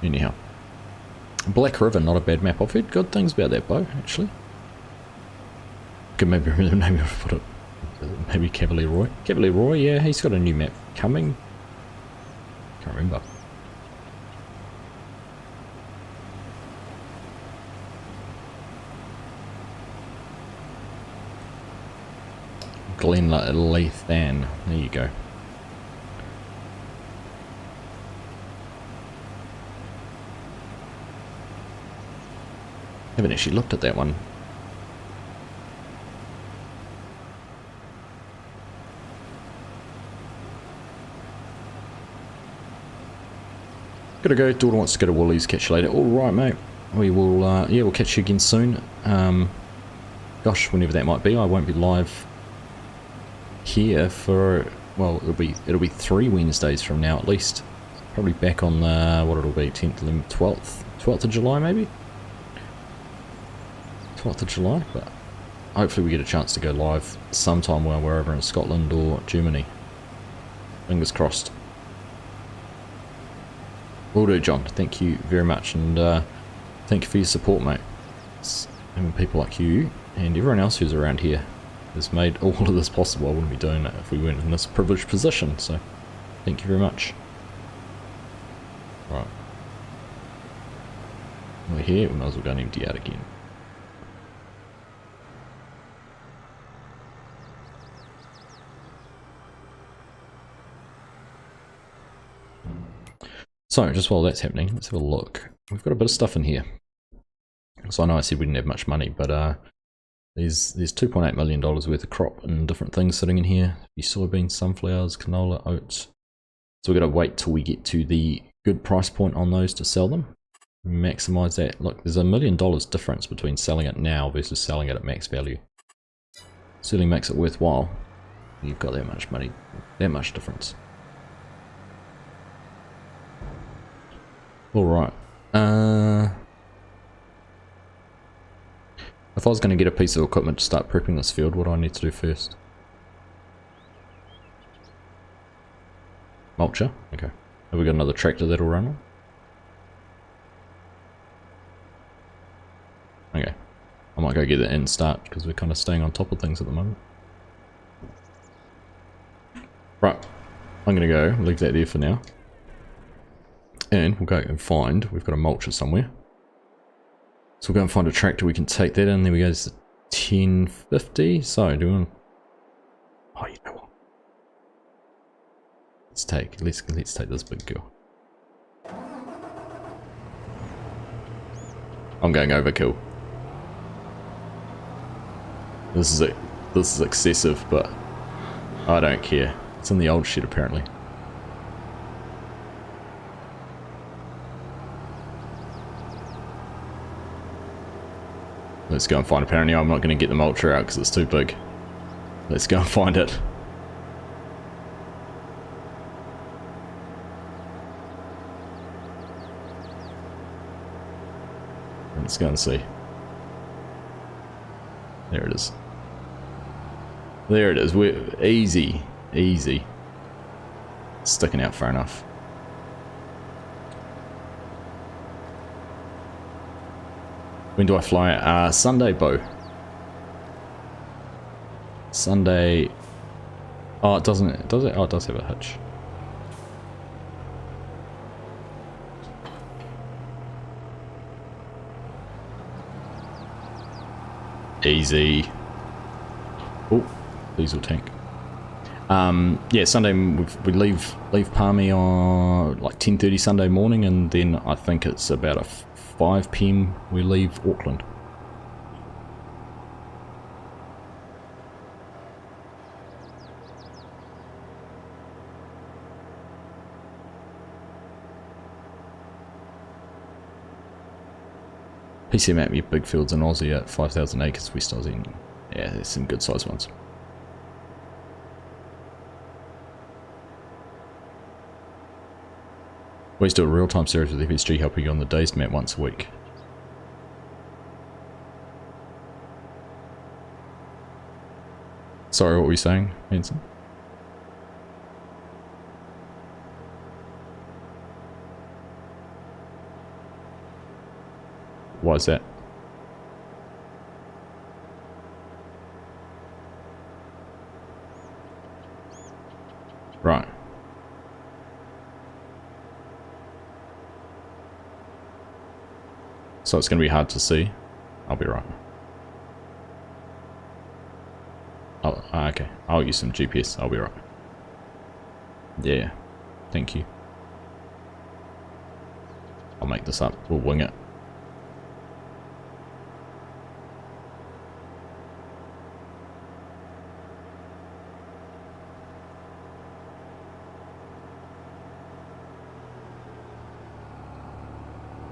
Anyhow. Black River, not a bad map. I've heard good things about that bow, actually. could maybe put it. Maybe Cavalier Roy. Cavalier Roy, yeah, he's got a new map coming. Can't remember. Glenlathan. There you go. Haven't actually looked at that one. Gotta go. Daughter wants to go to Woolies. Catch you later. All right, mate. We will. Yeah, we'll catch you again soon. Gosh, whenever that might be. I won't be live here for. Well, it'll be 3 Wednesdays from now at least. Probably back on what it'll be 10th, 11th, 12th of July maybe. 12th of July, but hopefully we get a chance to go live sometime while we're over in Scotland or Germany. Fingers crossed. Will do, John. Thank you very much, and thank you for your support, mate. Having people like you and everyone else who's around here has made all of this possible. I wouldn't be doing it if we weren't in this privileged position, so thank you very much. Right. We're here, we might as well go and empty out again. So, just while that's happening, let's have a look. We've got a bit of stuff in here. So I know I said we didn't have much money, but there's $2.8 million worth of crop and different things sitting in here. Soybeans, sunflowers, canola, oats. So we've got to wait till we get to the good price point on those to sell them. Maximize that. Look, there's $1 million difference between selling it now versus selling it at max value. Certainly makes it worthwhile. You've got that much money, that much difference. Alright. If I was going to get a piece of equipment to start prepping this field, what do I need to do first? Mulcher? Okay. Have we got another tractor that'll run on? Okay. I might go get it in start because we're kind of staying on top of things at the moment. Right. I'm going to go leave that there for now. And we'll go and find, we've got a mulcher somewhere. So we'll go and find a tractor, we can take that in. There we go, it's 1050. So do we want, oh, you know what? Let's take this big girl. I'm going overkill. This is excessive, but I don't care. It's in the old shed apparently. Let's go and find it. Apparently I'm not going to get the mulcher out because it's too big. Let's go and find it. Let's go and see. There it is. There it is. We're easy. Easy. Sticking out far enough. When do I fly? Sunday, Bo. Sunday. Oh, it doesn't. Does it? Oh, it does have a hitch. Easy. Oh, diesel tank. Yeah, Sunday we leave Palmy on like 10:30 Sunday morning, and then I think it's about a 5 PM we leave Auckland. PC map, your big fields in Aussie at 5,000 acres, West Aussie. Yeah, there's some good sized ones. We always do a real-time series with FSG helping you on the day's map once a week. Sorry, what were you saying, Hanson? Why is that? So it's going to be hard to see. I'll be right. Oh, okay. I'll use some GPS. I'll be right. Yeah. Thank you. I'll make this up. We'll wing it.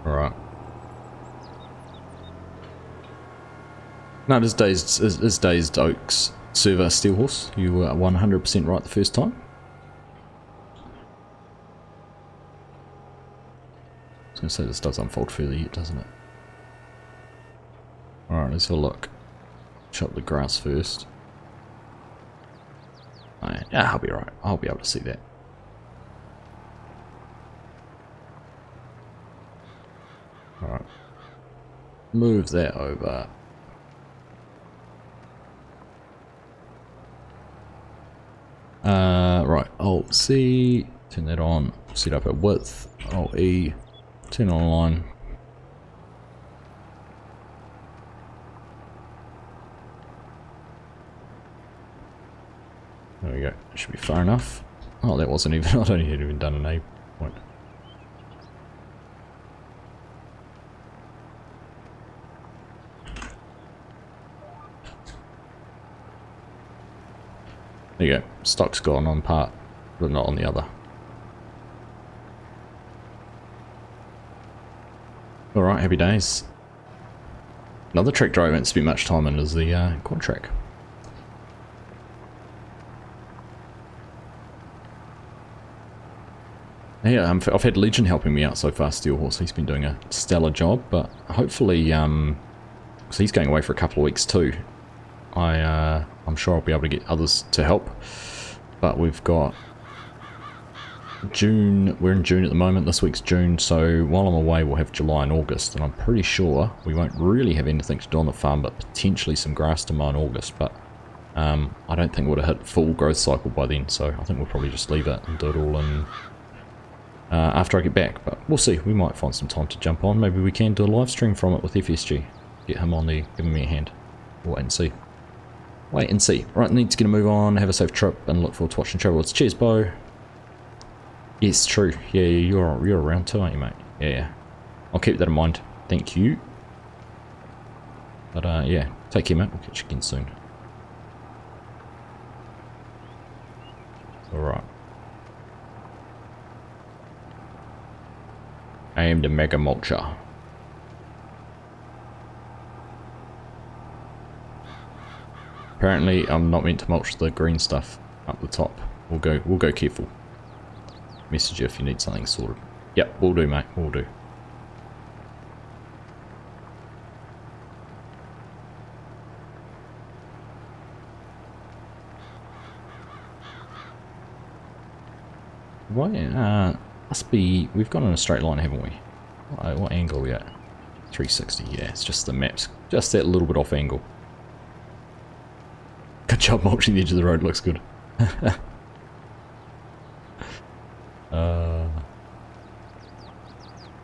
Alright. No, it is Dazed Oaks server Steel Horse. You were 100% right the first time. I was going to say this does unfold further yet, doesn't it? Alright, let's have a look. Chop the grass first. Oh, yeah, I'll be right. I'll be able to see that. Alright. Move that over. Right, Alt C, turn that on, set up a width, Alt E, turn on line. There we go, should be far enough. Oh, that wasn't even, I'd only even done an A point. There you go, stock's gone on part, but not on the other. Alright, happy days. Another track drive I haven't spent much time in is the quad track. Yeah, I've had Legion helping me out so far, Steel Horse. He's been doing a stellar job, but hopefully, because he's going away for a couple of weeks too. I'm sure I'll be able to get others to help, but we've got June, we're in June at the moment, this week's June, so while I'm away we'll have July and August, and I'm pretty sure we won't really have anything to do on the farm, but potentially some grass to mow in August, but I don't think we'll have hit full growth cycle by then, so I think we'll probably just leave it and do it all in after I get back, but we'll see. We might find some time to jump on. Maybe we can do a live stream from it with FSG, get him on there giving me a hand. We'll wait and see. Wait and see. Right, need to get a move on, have a safe trip, and look forward to watching Travelers. Cheers, Bo. Yes, true. Yeah, you're around too, aren't you, mate? Yeah. I'll keep that in mind. Thank you. But, yeah. Take care, mate. We'll catch you again soon. Alright. I am the Mega Mulcher. Apparently, I'm not meant to mulch the green stuff up the top. We'll go careful. Message you if you need something sorted. Yep, we'll do, mate. We'll do. Why? Must be. We've gone in a straight line, haven't we? What angle are we at? 360. Yeah, it's just the maps. Just that little bit off angle. Good job mulching the edge of the road, looks good.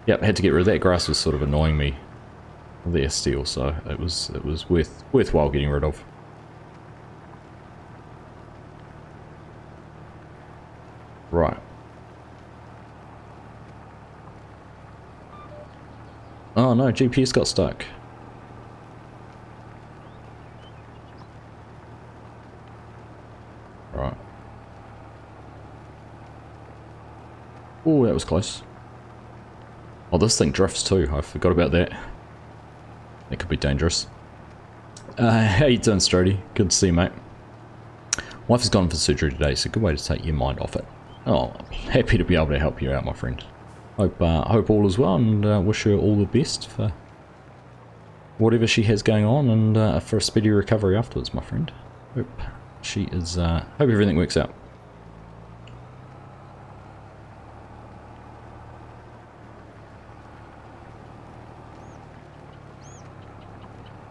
Yep, had to get rid of that. Grass was sort of annoying me there still, so it was worthwhile getting rid of. Right. Oh no, GPS got stuck. Right. Oh, that was close. Oh, this thing drifts too. I forgot about that. That could be dangerous. How you doing, Strody? Good to see you, mate. Wife has gone for surgery today, so good way to take your mind off it. Oh, happy to be able to help you out, my friend. Hope all is well, and wish her all the best for whatever she has going on, and for a speedy recovery afterwards, my friend. Hope she is. Hope everything works out.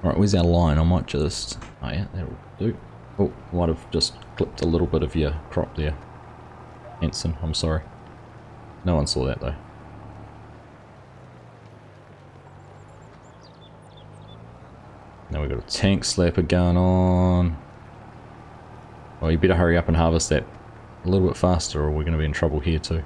Alright, where's our line? I might just... Oh yeah, that'll do. Oh, might have just clipped a little bit of your crop there. Hanson, I'm sorry. No one saw that though. Now we've got a tank slapper going on. Well, you better hurry up and harvest that a little bit faster or we're going to be in trouble here too.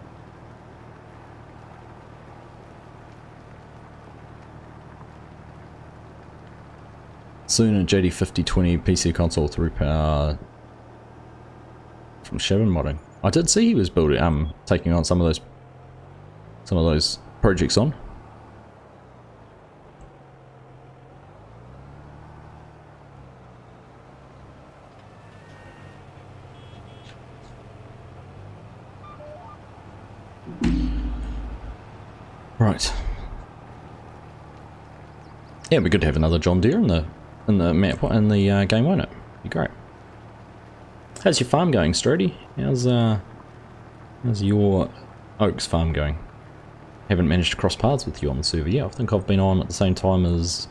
Soon a JD5020 PC console through power from Shavin modding. I did see he was building, taking on some of those projects on. Right. Yeah, it'd be good to have another John Deere in the map in the game, won't it? Be great. How's your farm going, Strody? How's your oaks farm going? Haven't managed to cross paths with you on the server yet. I think I've been on at the same time as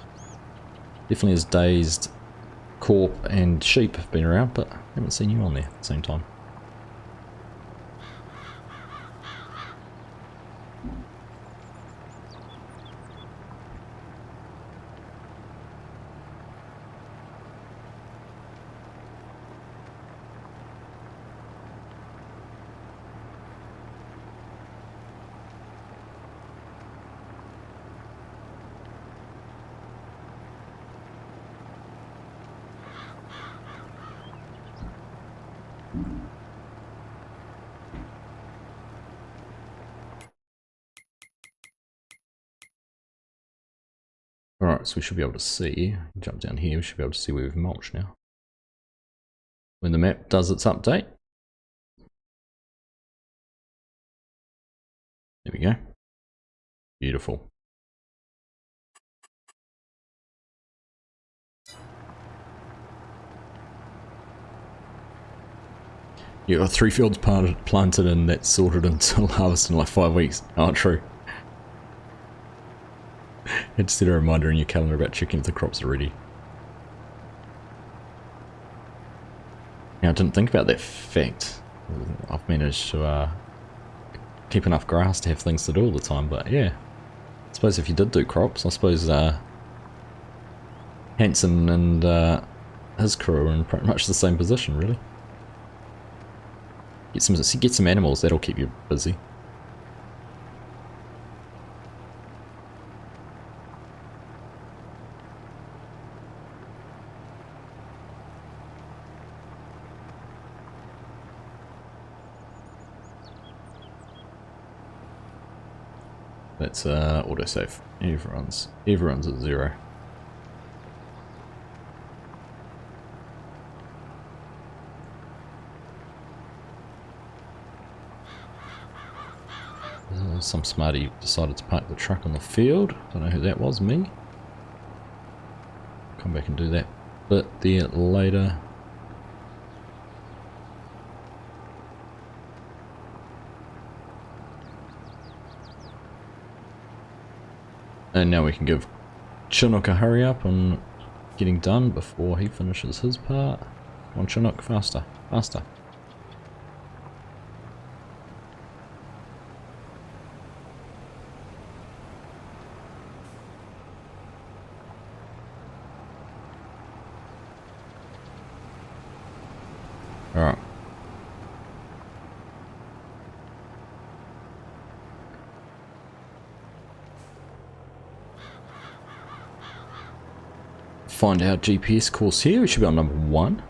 definitely as Dazed, Corp and Sheep have been around, but I haven't seen you on there at the same time. Alright, so we should be able to see, jump down here, we should be able to see where we've mulched now. When the map does its update. There we go. Beautiful. You got 3 fields planted and that's sorted until harvest in like 5 weeks. Oh, true. Had to set a reminder in your calendar about checking if the crops are ready. Yeah, I didn't think about that fact. I've managed to keep enough grass to have things to do all the time, but yeah. I suppose if you did do crops, I suppose Hanson and his crew are in pretty much the same position, really. Get some animals, that'll keep you busy. Let's autosave. Everyone's at 0. Some smarty decided to park the truck on the field. Don't know who that was, me. Come back and do that bit there later. And now we can give Chinook a hurry up on getting done before he finishes his part. Come on, Chinook, faster, faster. Alright. Find our GPS course here. We should be on number 1.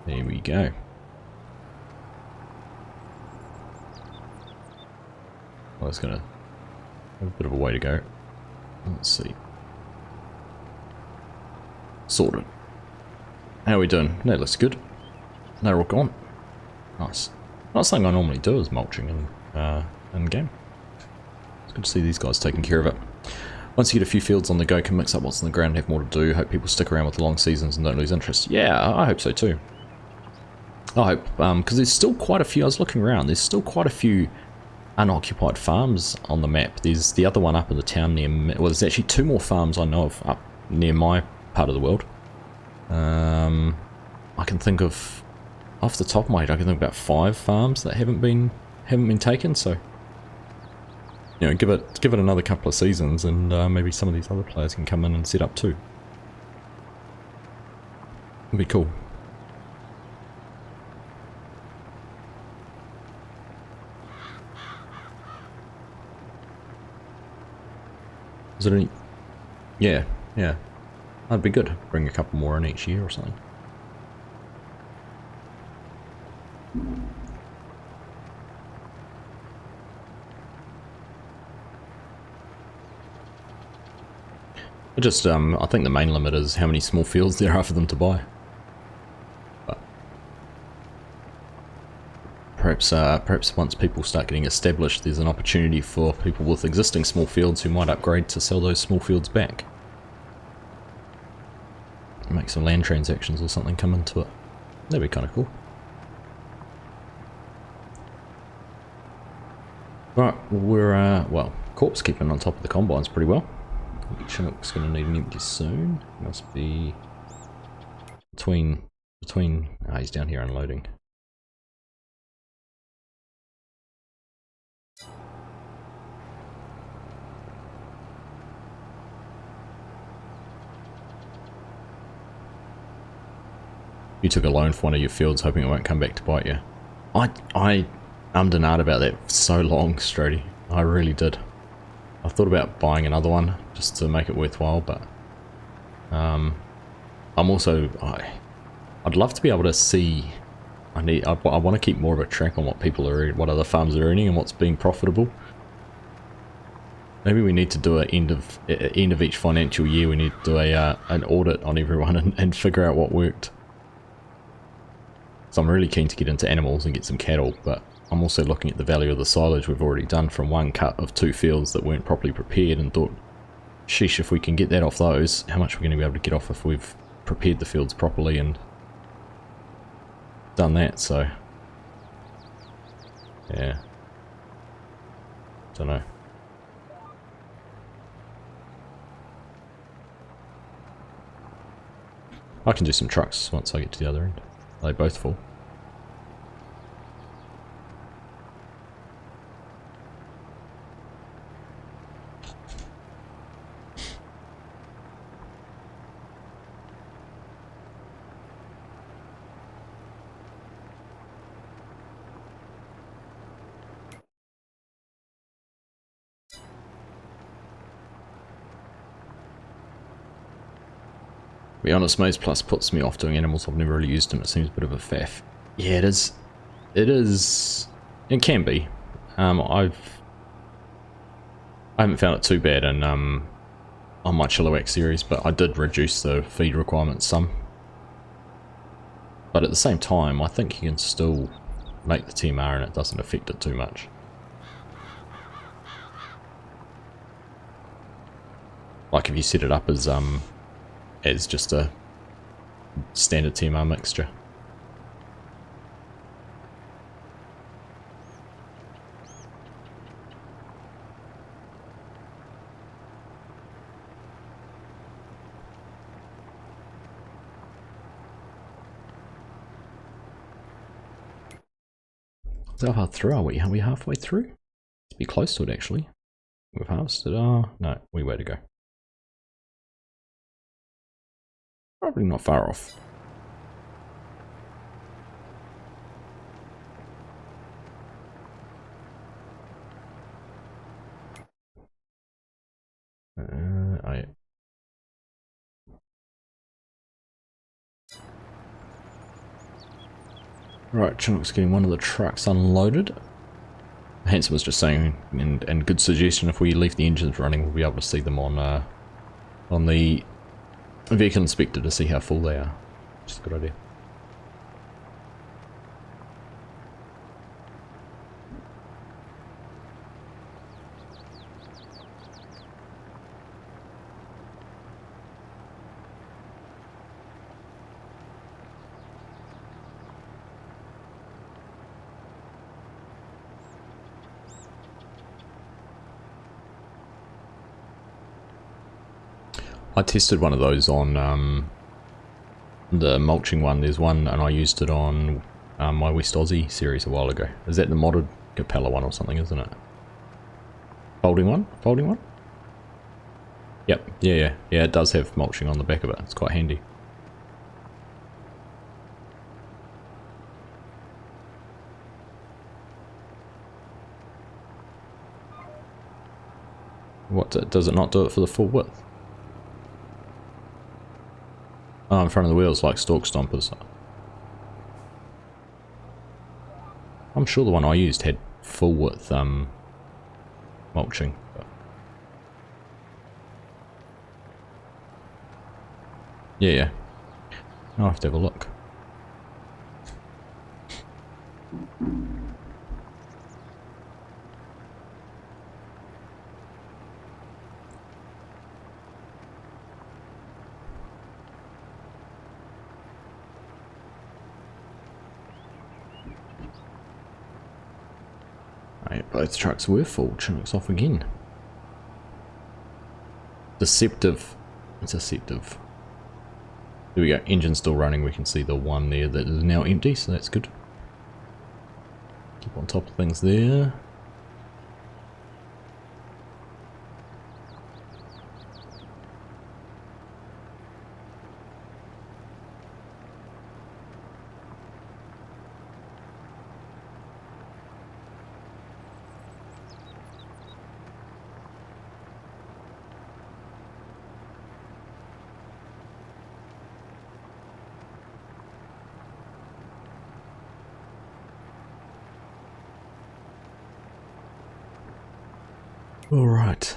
There we go. Well, it's gonna have a bit of a way to go. Let's see. Sorted. How are we doing? That looks good. They're all gone. Nice. Not something I normally do is mulching in game. It's good to see these guys taking care of it. Once you get a few fields on the go, can mix up what's on the ground and have more to do. Hope people stick around with the long seasons and don't lose interest. Yeah, I hope so too. I hope, because there's still quite a few, I was looking around, there's still quite a few unoccupied farms on the map. There's the other one up in the town near, well, there's actually 2 more farms I know of up near my part of the world. I can think of, off the top of my head, I can think about 5 farms that haven't been taken, so you know, give it another couple of seasons and maybe some of these other players can come in and set up too. It'd be cool. Is it any... Yeah, yeah. That'd be good. Bring a couple more in each year or something. It just, I think the main limit is how many small fields there are for them to buy. But perhaps once people start getting established, there's an opportunity for people with existing small fields who might upgrade to sell those small fields back. Make some land transactions or something come into it. That'd be kind of cool. Right, we're, well, Corp's keeping on top of the combines pretty well. Chinook's going to need an empty soon. Must be between, he's down here unloading. You took a loan for one of your fields hoping it won't come back to bite you. I ummed and ahed about that for so long, Strody. I really did. I thought about buying another one just to make it worthwhile, but I'm also I'd love to be able to see. I want to keep more of a track on what people are, what other farms are earning and what's being profitable. Maybe we need to do an end of each financial year. We need to do an audit on everyone and figure out what worked. So I'm really keen to get into animals and get some cattle, but I'm also looking at the value of the silage we've already done from one cut of 2 fields that weren't properly prepared and thought, sheesh, if we can get that off those, how much are we going to be able to get off if we've prepared the fields properly and done that, so yeah, don't know. I can do some trucks once I get to the other end. Are they both full? To be honest, Maze Plus puts me off doing animals. I've never really used them. It seems a bit of a faff. Yeah, it is. It is. It can be. I haven't found it too bad on my Chilliwack series, but I did reduce the feed requirements some. But at the same time, I think you can still make the TMR and it doesn't affect it too much. Like if you set it up as just a standard TMR mixture. So how far through are we? Are we halfway through? Let's be close to it actually. We've harvested. Oh, no, we way to go. Probably not far off. Right, Chinook's getting one of the trucks unloaded. Hanson was just saying, and good suggestion, if we leave the engines running, we'll be able to see them on the vehicle inspector to see how full they are. Just a good idea. I tested one of those on the mulching one. There's one, and I used it on my West Aussie series a while ago. Is that the modded Capella one or something, isn't it? Folding one? Folding one? Yep, yeah, it does have mulching on the back of it. It's quite handy. What, does it not do it for the full width? Oh, in front of the wheels like stalk stompers. I'm sure the one I used had full width mulching. Yeah. I'll have to have a look. Right, both trucks were full. Chinook's off again. Deceptive. It's deceptive. There we go. Engine still running. We can see the one there that is now empty, so that's good. Keep on top of things there. Alright.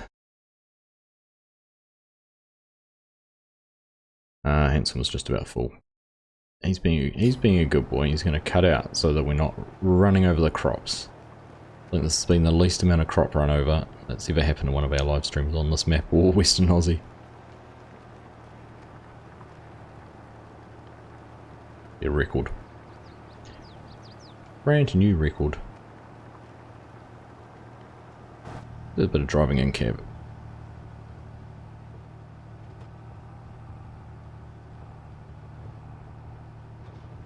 Hanson was just about full. He's being a good boy. He's going to cut out so that we're not running over the crops. I think this has been the least amount of crop run over that's ever happened in one of our live streams on this map or Western Aussie. A record. Brand new record. There's a bit of driving in cab.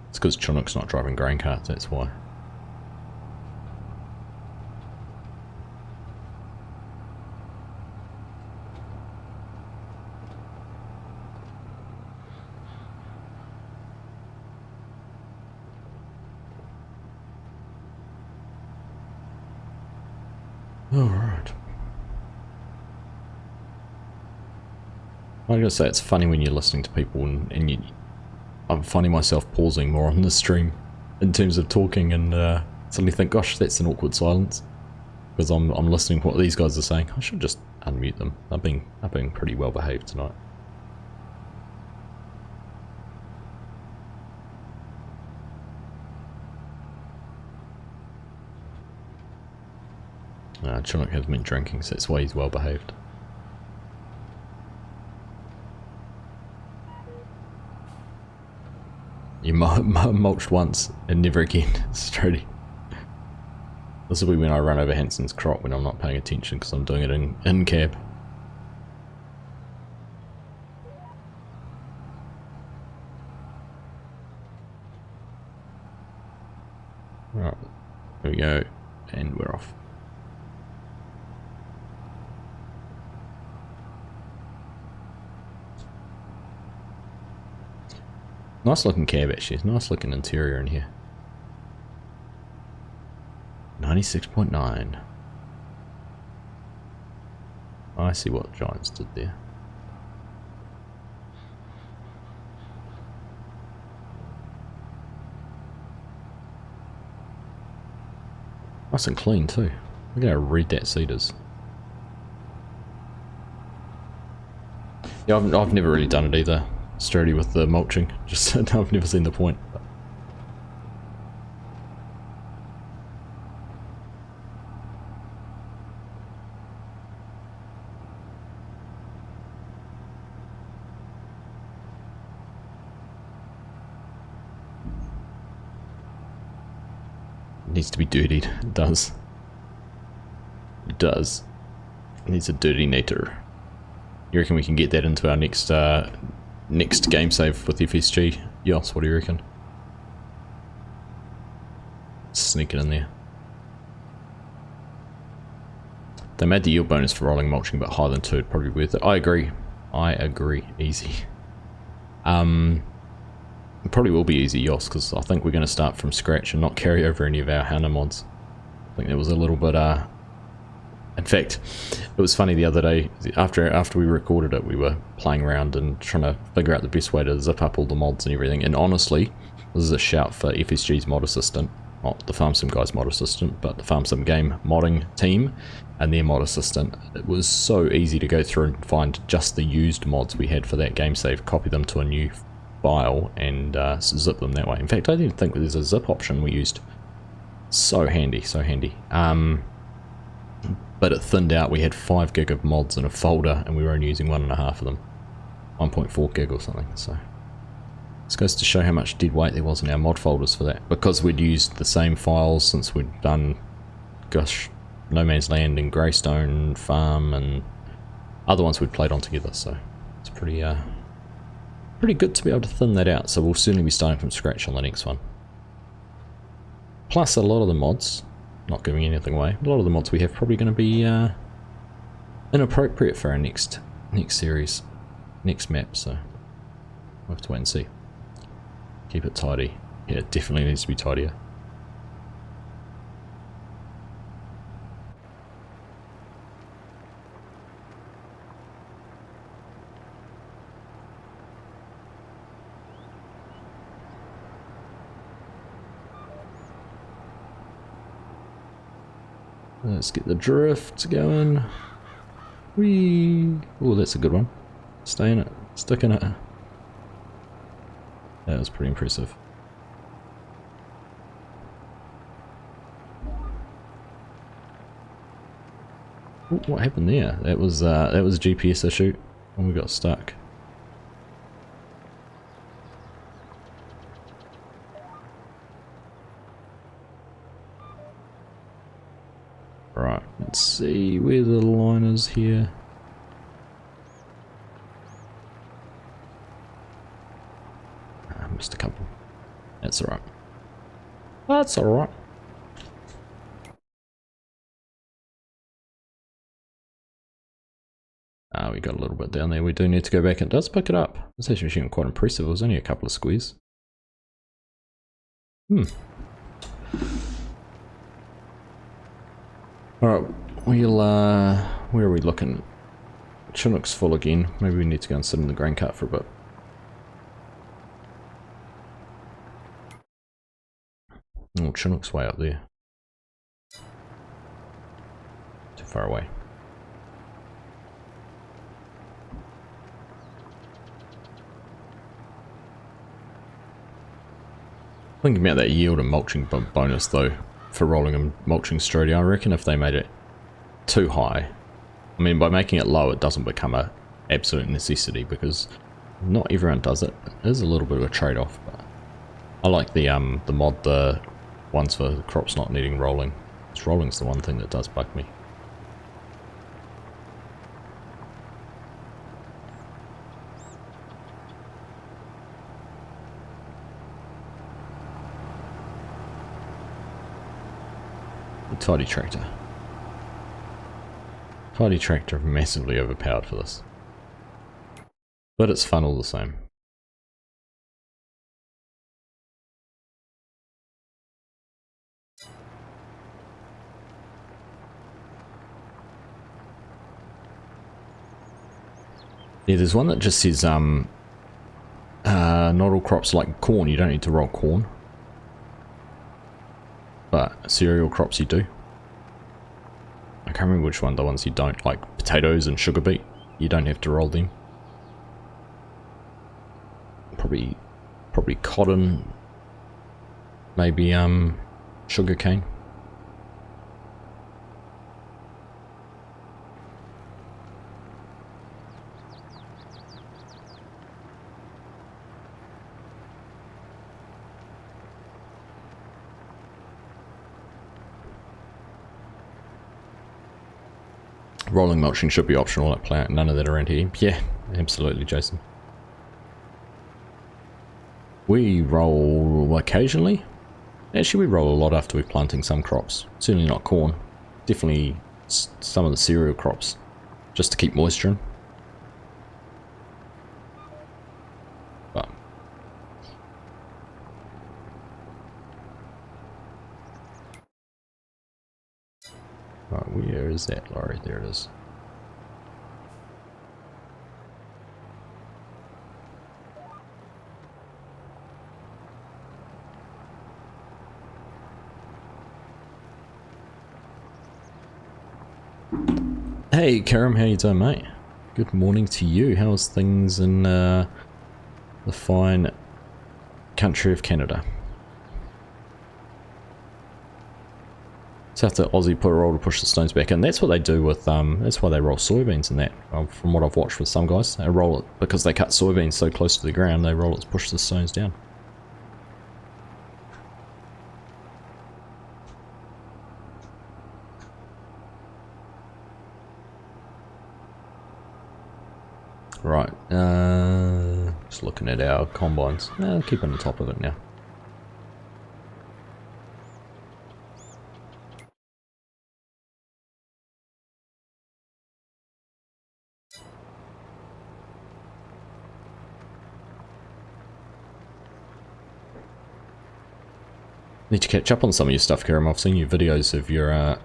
It's because Chinook's not driving grain carts, that's why. Alright. I gotta say, it's funny when you're listening to people and I'm finding myself pausing more on the stream in terms of talking and suddenly think, gosh, that's an awkward silence. Because I'm listening to what these guys are saying. I should just unmute them. I've been pretty well behaved tonight. Chinook hasn't been drinking, so that's why he's well behaved. You mulched once and never again, Strody. This will be when I run over Hanson's crop when I'm not paying attention because I'm doing it in cab. Right, there we go, and we're off. Nice looking cab actually, nice looking interior in here. 96.9. I see what Giants did there. Nice and clean too. Look at how red that seat is. Yeah, I've never really done it either. Sturdy with the mulching, just I've never seen the point. It needs to be dirtied, it does. It does. It needs a dirty-nator. You reckon we can get that into our next game save with FSG? Yes, what do you reckon? Sneak it in there. They made the yield bonus for rolling mulching but higher than 2, it'd probably be worth it. I agree. I agree. Easy. It probably will be easy, Yoss, because I think we're going to start from scratch and not carry over any of our Hana mods. I think there was a little bit In fact, it was funny the other day, after we recorded it, we were playing around and trying to figure out the best way to zip up all the mods and everything, and honestly, this is a shout for FSG's mod assistant, not the Farm Sim guys mod assistant, but the Farm Sim game modding team and their mod assistant. It was so easy to go through and find just the used mods we had for that game save, copy them to a new file and zip them that way. In fact, I didn't think there's a zip option we used. So handy, so handy. But it thinned out. We had 5 gig of mods in a folder and we were only using 1.5 of them. 1.4 gig or something. So this goes to show how much dead weight there was in our mod folders for that. Because we'd used the same files since we'd done, gosh, No Man's Land and Greystone Farm and other ones we'd played on together. So it's pretty good to be able to thin that out. So we'll certainly be starting from scratch on the next one. Plus a lot of the mods, not giving anything away, a lot of the mods we have probably going to be inappropriate for our next series, next map, so we'll have to wait and see. Keep it tidy. Yeah, it definitely needs to be tidier. Let's get the drift going. Whee! Oh, that's a good one. Stay in it. Stick in it. That was pretty impressive. Ooh, what happened there? That was a GPS issue and we got stuck. Right, let's see where the line is here. I missed a couple. That's alright. That's alright. Ah, we got a little bit down there. We do need to go back. It does pick it up. It's actually quite impressive. It was only a couple of squares. Alright, we'll, where are we looking? Chinook's full again. Maybe we need to go and sit in the grain cart for a bit. Oh, Chinook's way up there. Too far away. Thinking about that yield and mulching bonus though, for rolling and mulching straight, I reckon if they made it too high, I mean by making it low it doesn't become a absolute necessity because not everyone does it. It is a little bit of a trade-off, but I like the mod, the ones for the crops not needing rolling. Because rolling's the one thing that does bug me. Tidy tractor. Tidy tractor massively overpowered for this. But it's fun all the same. Yeah, there's one that just says not all crops like corn, you don't need to roll corn. But cereal crops you do. I can't remember which one, the ones you don't, like potatoes and sugar beet, you don't have to roll them. Probably cotton, maybe sugar cane. Rolling mulching should be optional at plant, none of that around here. Yeah, absolutely, Jason. We roll occasionally. Actually, we roll a lot after we're planting some crops. Certainly not corn. Definitely some of the cereal crops, just to keep moisture in. But right, Where is that lorry? There it is. Hey Karam, how you doing, mate? Good morning to you. How's things in the fine country of Canada? So have to Aussie put a roll to push the stones back in. That's what they do with that's why they roll soybeans and that. From what I've watched with some guys, they roll it because they cut soybeans so close to the ground. They roll it to push the stones down. Right, just looking at our combines. I'll keep on the top of it now. Need to catch up on some of your stuff, Karam. I've seen your videos of your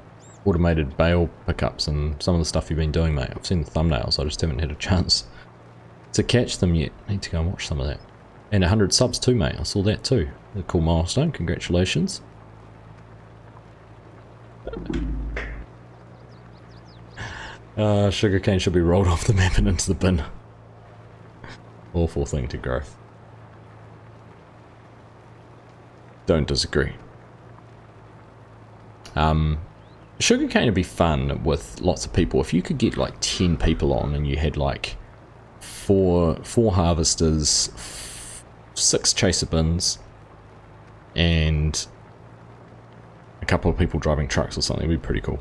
automated bale pickups and some of the stuff you've been doing, mate. I've seen the thumbnails, I just haven't had a chance to catch them yet. Need to go and watch some of that. And 100 subs too, mate. I saw that too. A cool milestone. Congratulations. Sugarcane should be rolled off the map and into the bin. Awful thing to grow. Don't disagree. Sugarcane would be fun with lots of people. If you could get like 10 people on and you had like four harvesters, 6 chaser bins, and a couple of people driving trucks or something, it'd be pretty cool.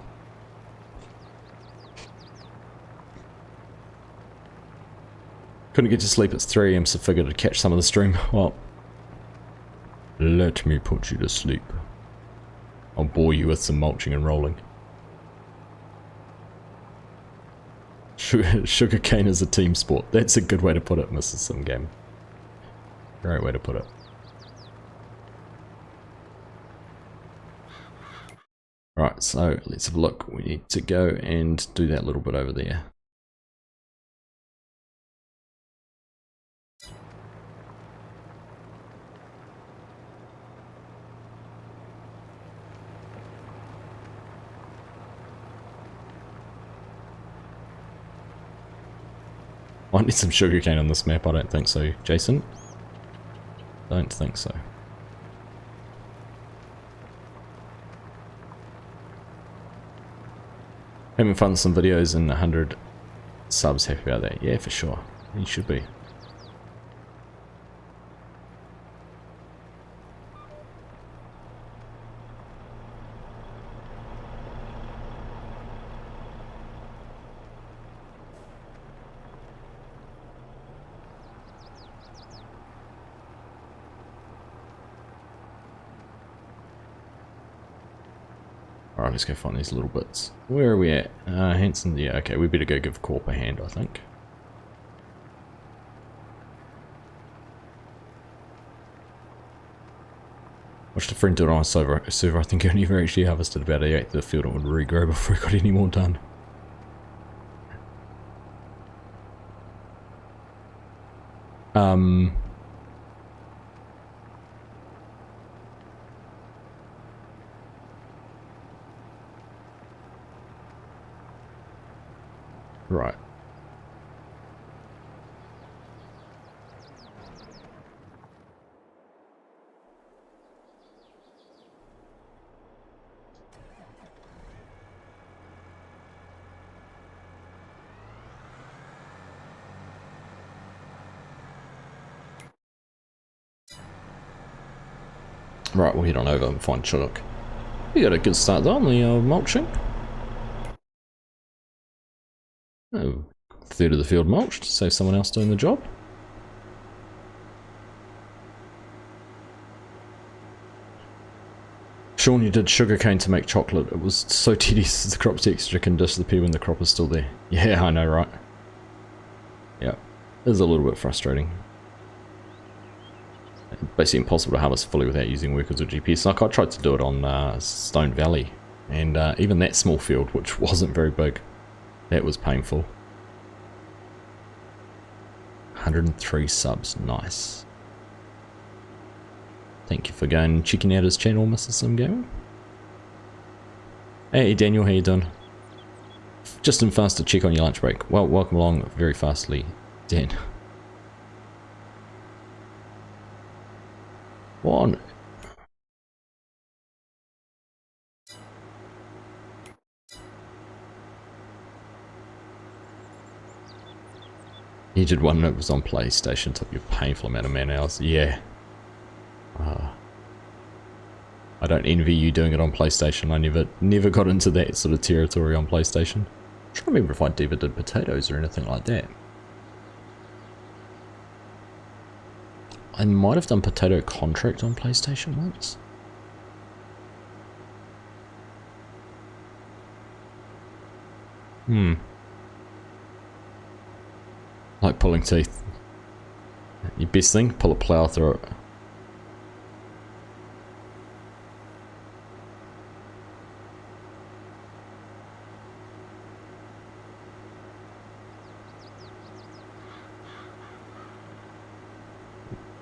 Couldn't get to sleep at 3 AM, so figured I'd catch some of the stream. Well, let me put you to sleep. I'll bore you with some mulching and rolling. Sugarcane is a team sport. That's a good way to put it, Mrs. Simgame. Great way to put it. Right, so let's have a look. We need to go and do that little bit over there. Might need some sugarcane on this map, I don't think so. Jason? Don't think so. Having fun with some videos and 100 subs, happy about that. Yeah, for sure. You should be. Alright, let's go find these little bits. Where are we at? Hanson, yeah, okay, we better go give Corp a hand, I think. Watched a friend do it on a server. I think he only ever actually harvested about 1/8 of the field and would regrow before he got any more done. Right. Right, we'll head on over and find Chinook. We got a good start though on the mulching. Oh, 1/3 of the field mulched, save someone else doing the job. Sean, you did sugarcane to make chocolate. It was so tedious the crop texture can disappear when the crop is still there. Yeah, I know, right? Yeah, it is a little bit frustrating. Basically impossible to harvest fully without using workers or GPS. Like I tried to do it on Stone Valley And even that small field, which wasn't very big, that was painful. 103 subs, nice. Thank you for going and checking out his channel, Mr. Sim Gamer. Hey Daniel, how you doing? Just in fast to check on your lunch break. Well, welcome along very fastly, Dan. What on? You did one that was on PlayStation, took you a painful amount of man hours. Yeah. I don't envy you doing it on PlayStation. I never got into that sort of territory on PlayStation. I'm trying to remember if I ever did potatoes or anything like that. I might have done Potato Contract on PlayStation once. Like pulling teeth. Your best thing, pull a plough through it.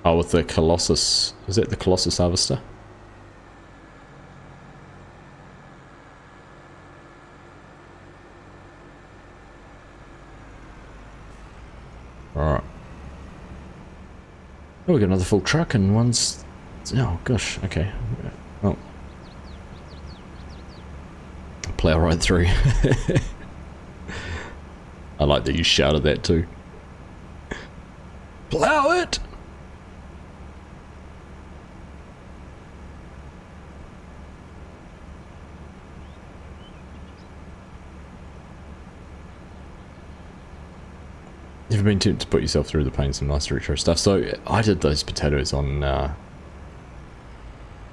Oh, with the Colossus. Is that the Colossus Harvester? Alright. Oh, we got another full truck and one's... Oh, gosh, okay. Oh. Plow right through. I like that you shouted that too. Plow it! You've been tempted to put yourself through the pain, some nice retro stuff. So I did those potatoes on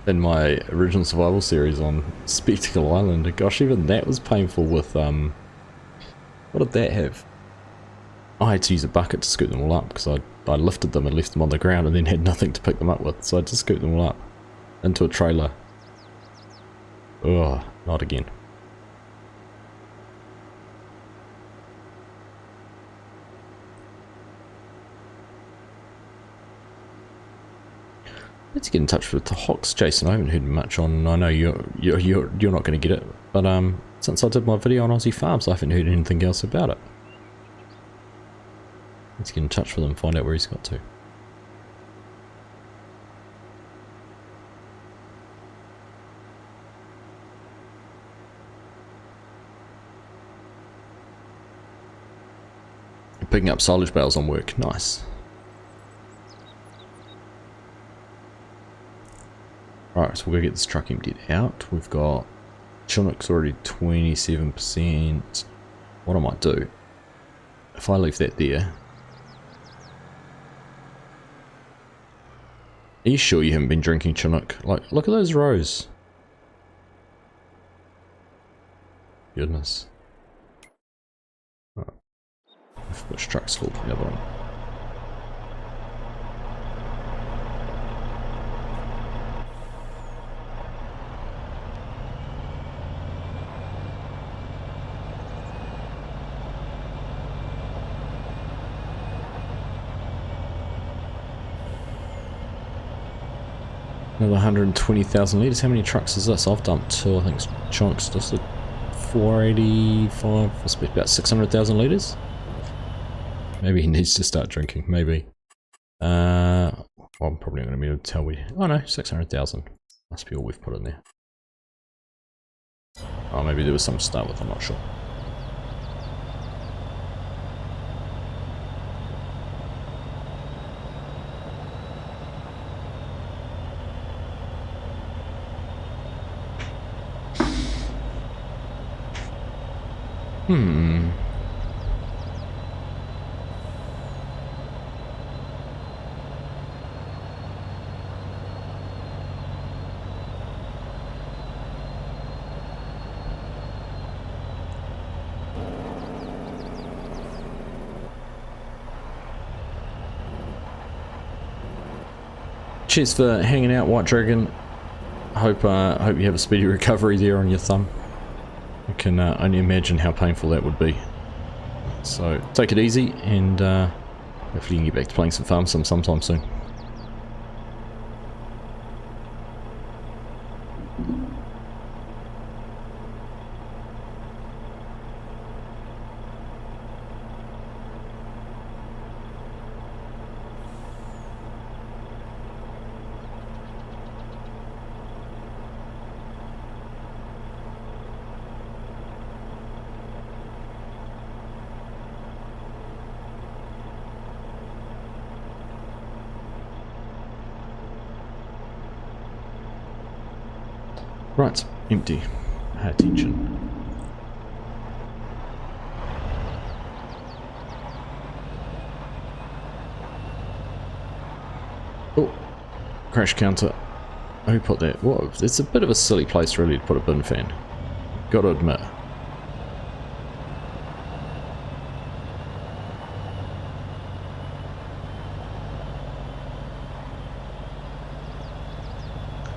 in my original survival series on Spectacle Island, and gosh, even that was painful with what did that have? I had to use a bucket to scoop them all up because I lifted them and left them on the ground and then had nothing to pick them up with, so I had to scoop them all up into a trailer. Ugh, not again. Let's get in touch with the Hawks, Jason. I haven't heard much on. I know you're not going to get it, but since I did my video on Aussie farms, I haven't heard anything else about it. Let's get in touch with him and find out where he's got to. Picking up silage bales on work, nice. Alright, so we're going to get this truck emptied out. We've got Chinook's already 27%. What I might do, if I leave that there... Are you sure you haven't been drinking Chinook? Like, look at those rows. Goodness. Right. Which truck's called the other one? Another 120,000 litres. How many trucks is this? I've dumped two. I think it's chunks. Just a 485. Must be about 600,000 litres. Maybe he needs to start drinking. Maybe. Well, I'm probably not going to be able to tell. Oh no, 600,000. Must be all we've put in there. Oh, maybe there was some to start with. I'm not sure. Cheers for hanging out, White Dragon. Hope you have a speedy recovery there on your thumb. I can only imagine how painful that would be. So take it easy, and hopefully you can get back to playing some farm sim sometime soon. Right, empty. Attention. Oh, crash counter. Who put that? Whoa, it's a bit of a silly place really to put a bin fan. Gotta admit.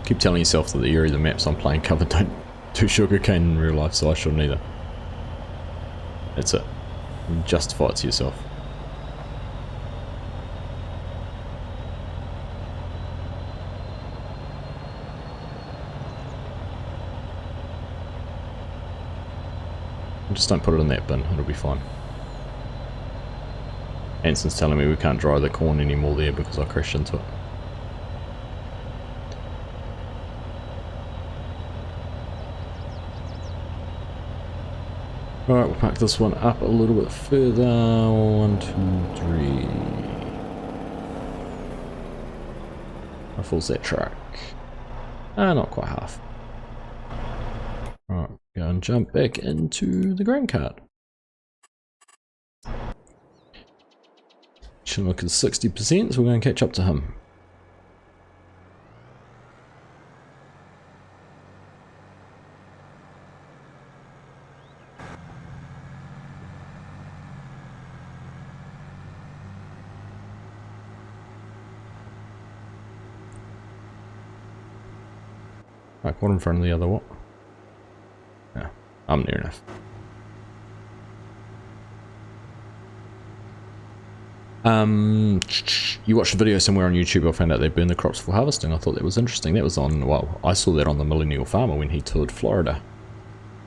Keep telling yourself that the area of the maps I'm playing cover don't do sugarcane in real life, so I shouldn't either. That's it. Justify it to yourself. Just don't put it in that bin, it'll be fine. Anson's telling me we can't dry the corn anymore there because I crashed into it. Alright, we'll pack this one up a little bit further. 1, 2, 3. How full's that truck? Not quite half. Alright, go and jump back into the grain cart. Chinook is 60%, so we're going to catch up to him. Right, one in front of the other, what? Yeah, I'm near enough. You watched a video somewhere on YouTube. I found out they burn the crops for harvesting. I thought that was interesting. That was on, well, I saw that on the Millennial Farmer when he toured Florida.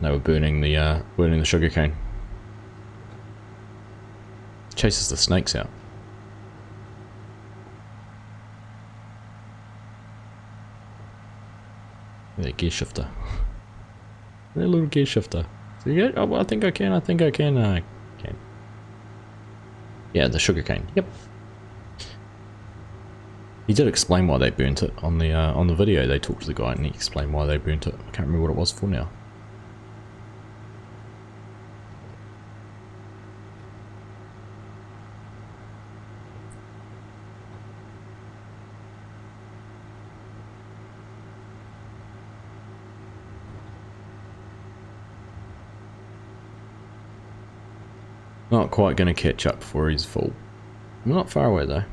They were burning the sugarcane. Chases the snakes out. That gear shifter. That little gear shifter. So yeah, oh, I think I can. I can. Yeah, the sugarcane. Yep. He did explain why they burnt it on the video. They talked to the guy and he explained why they burnt it. I can't remember what it was for now. Not quite going to catch up before he's full. I'm not far away though.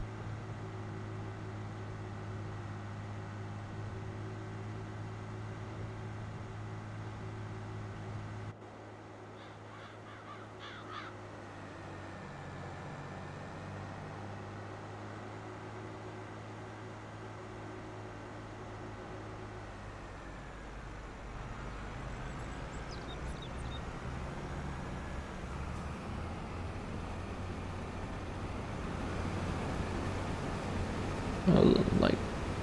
Like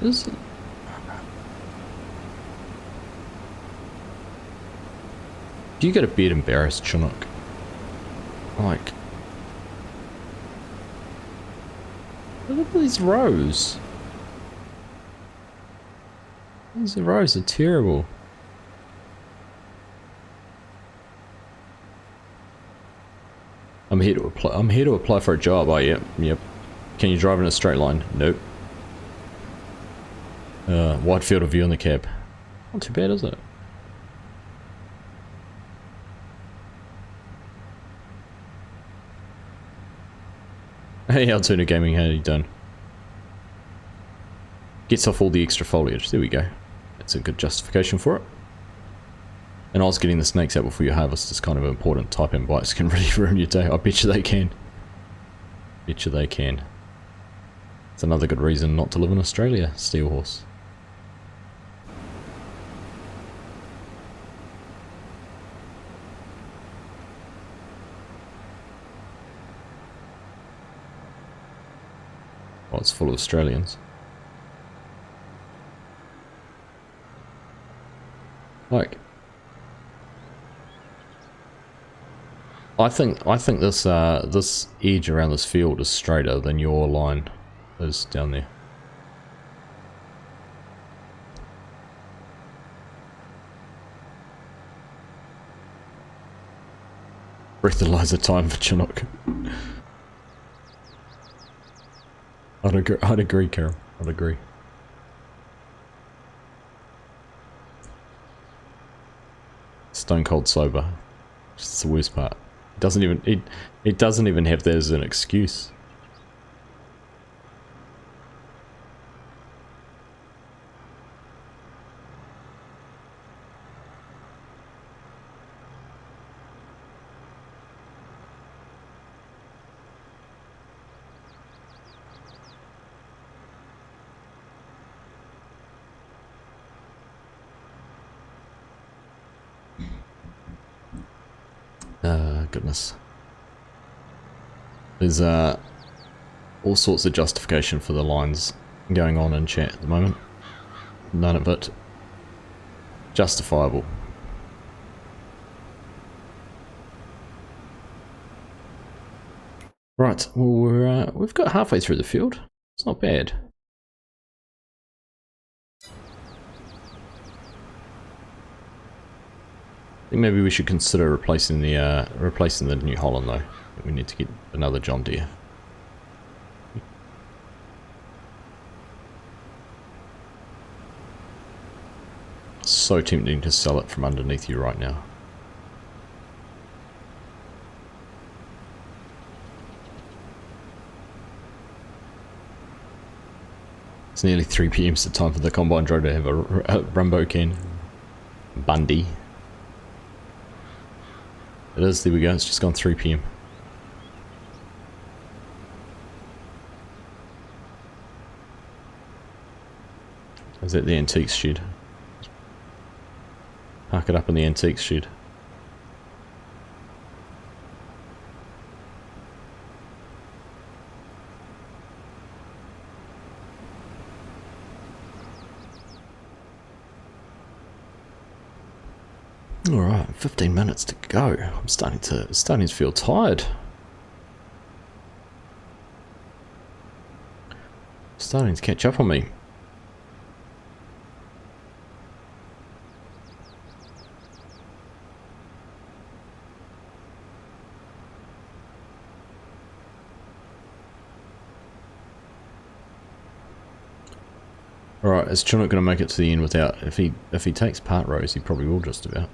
this. Do you get a bit embarrassed, Chinook? Like, look at these rows. These rows are terrible. I'm here to apply for a job. Oh, yep. Can you drive in a straight line? Nope. Wide field of view in the cab. Not too bad, is it? Hey, Altoona Gaming, how you done? Gets off all the extra foliage. There we go. That's a good justification for it. And I was getting the snakes out before you harvest is kind of important. Type-in bites can really ruin your day. I bet you they can. Bet you they can. It's another good reason not to live in Australia, Steel Horse. Well, it's full of Australians. Like, I think this this edge around this field is straighter than your line is down there. Breathalyzer time for Chinook. I'd agree, Carol. I'd agree. Stone cold sober. It's the worst part. It doesn't even it doesn't even have that as an excuse. Goodness. There's all sorts of justification for the lines going on in chat at the moment. None of it justifiable. Right, well we've got halfway through the field. It's not bad. I think maybe we should consider replacing the New Holland though. We need to get another John Deere. So tempting to sell it from underneath you right now. It's nearly 3 PM, so time for the combine drone to have a Rumbo can. Bundy. It is, there we go, it's just gone 3 PM. Is that the antiques shed? Park it up in the antiques shed. Alright, 15 minutes to go. I'm starting to feel tired. Starting to catch up on me. Alright, is Chinook going to make it to the end without... If he takes part rows, he probably will just about.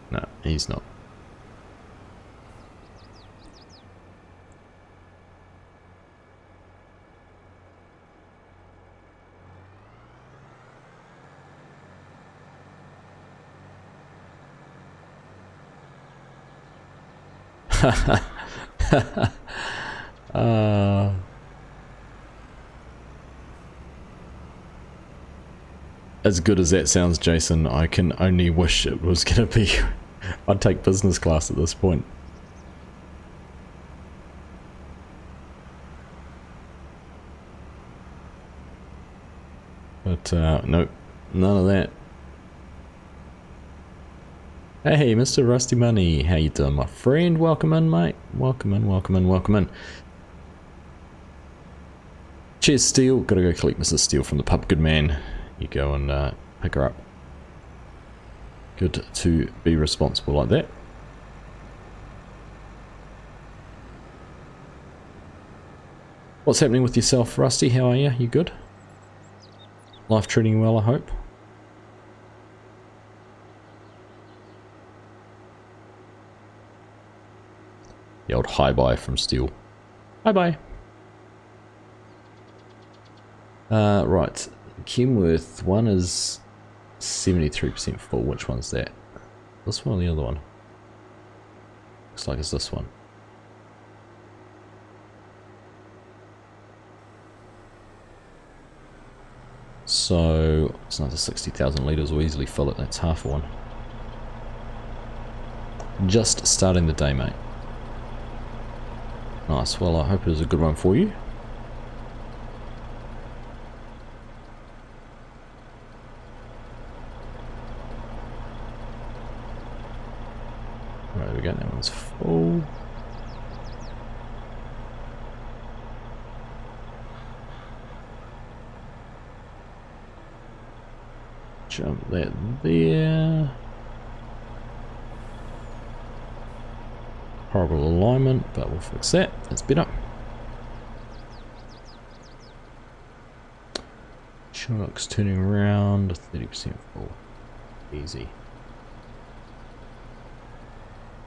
No, he's not. As good as that sounds, Jason, I can only wish it was going to be... I'd take business class at this point. But, nope, none of that. Hey, Mr. Rusty Money, how you doing, my friend? Welcome in, mate. Welcome in, welcome in, welcome in. Cheers, Steele. Gotta go collect Mrs. Steele from the pub. Good man. You go and pick her up. Good to be responsible like that. What's happening with yourself, Rusty? How are you? You good? Life treating you well, I hope. The old hi-bye from Steel. Bye-bye. Right. Kenworth, one is 73% full. Which one's that? This one or the other one? Looks like it's this one. So it's another 60,000 litres. Will easily fill it. That's half a one. Just starting the day, mate. Nice. Well, I hope it is a good one for you. Right, there we go. That one's full. Jump that there. Horrible alignment, but we'll fix that. That's better. Chinook's turning around. 30% full. Easy.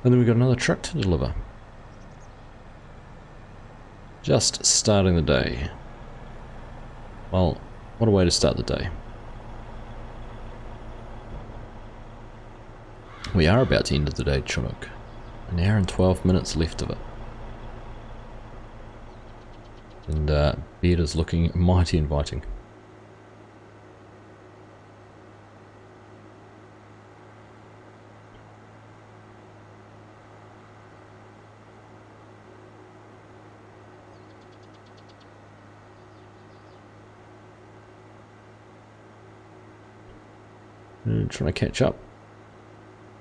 And then we've got another truck to deliver. Just starting the day. Well, what a way to start the day. We are about to end of the day, Chinook. An hour and 12 minutes left of it. And bed is looking mighty inviting. I'm trying to catch up.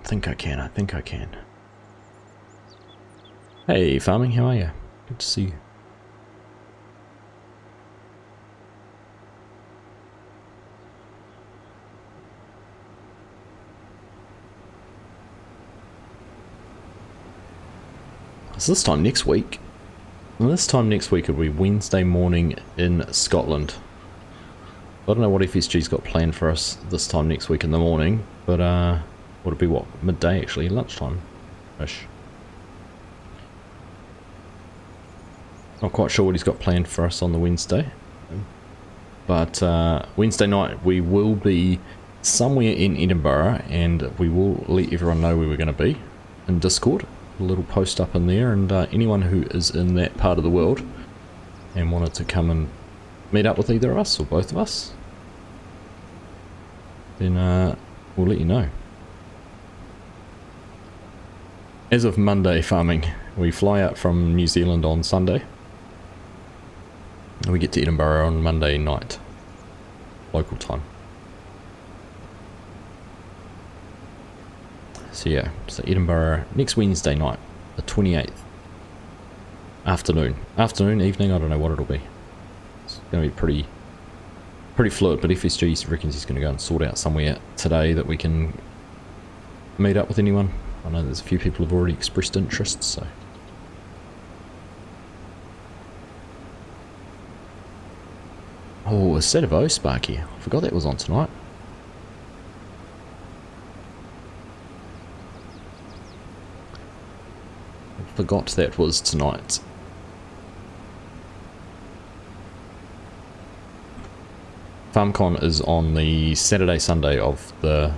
I think I can. Hey, farming, how are you? Good to see you. So this time next week, it'll be Wednesday morning in Scotland. I don't know what FSG's got planned for us this time next week in the morning, but would it be what? Midday actually, lunchtime-ish. Not quite sure what he's got planned for us on the Wednesday. But Wednesday night we will be somewhere in Edinburgh, and we will let everyone know where we're going to be in Discord. A little post up in there, and anyone who is in that part of the world and wanted to come and meet up with either of us or both of us, then we'll let you know. As of Monday farming, we fly out from New Zealand on Sunday. We get to Edinburgh on Monday night, local time. So yeah, so Edinburgh next Wednesday night, the 28th. Afternoon, evening, I don't know what it'll be. It's going to be pretty fluid, but FSG reckons he's going to go and sort out somewhere today that we can meet up with anyone. I know there's a few people who've already expressed interest, so. Oh, a set of O-Sparky. I forgot that was on tonight. I forgot that was tonight. FarmCon is on the Saturday, Sunday of the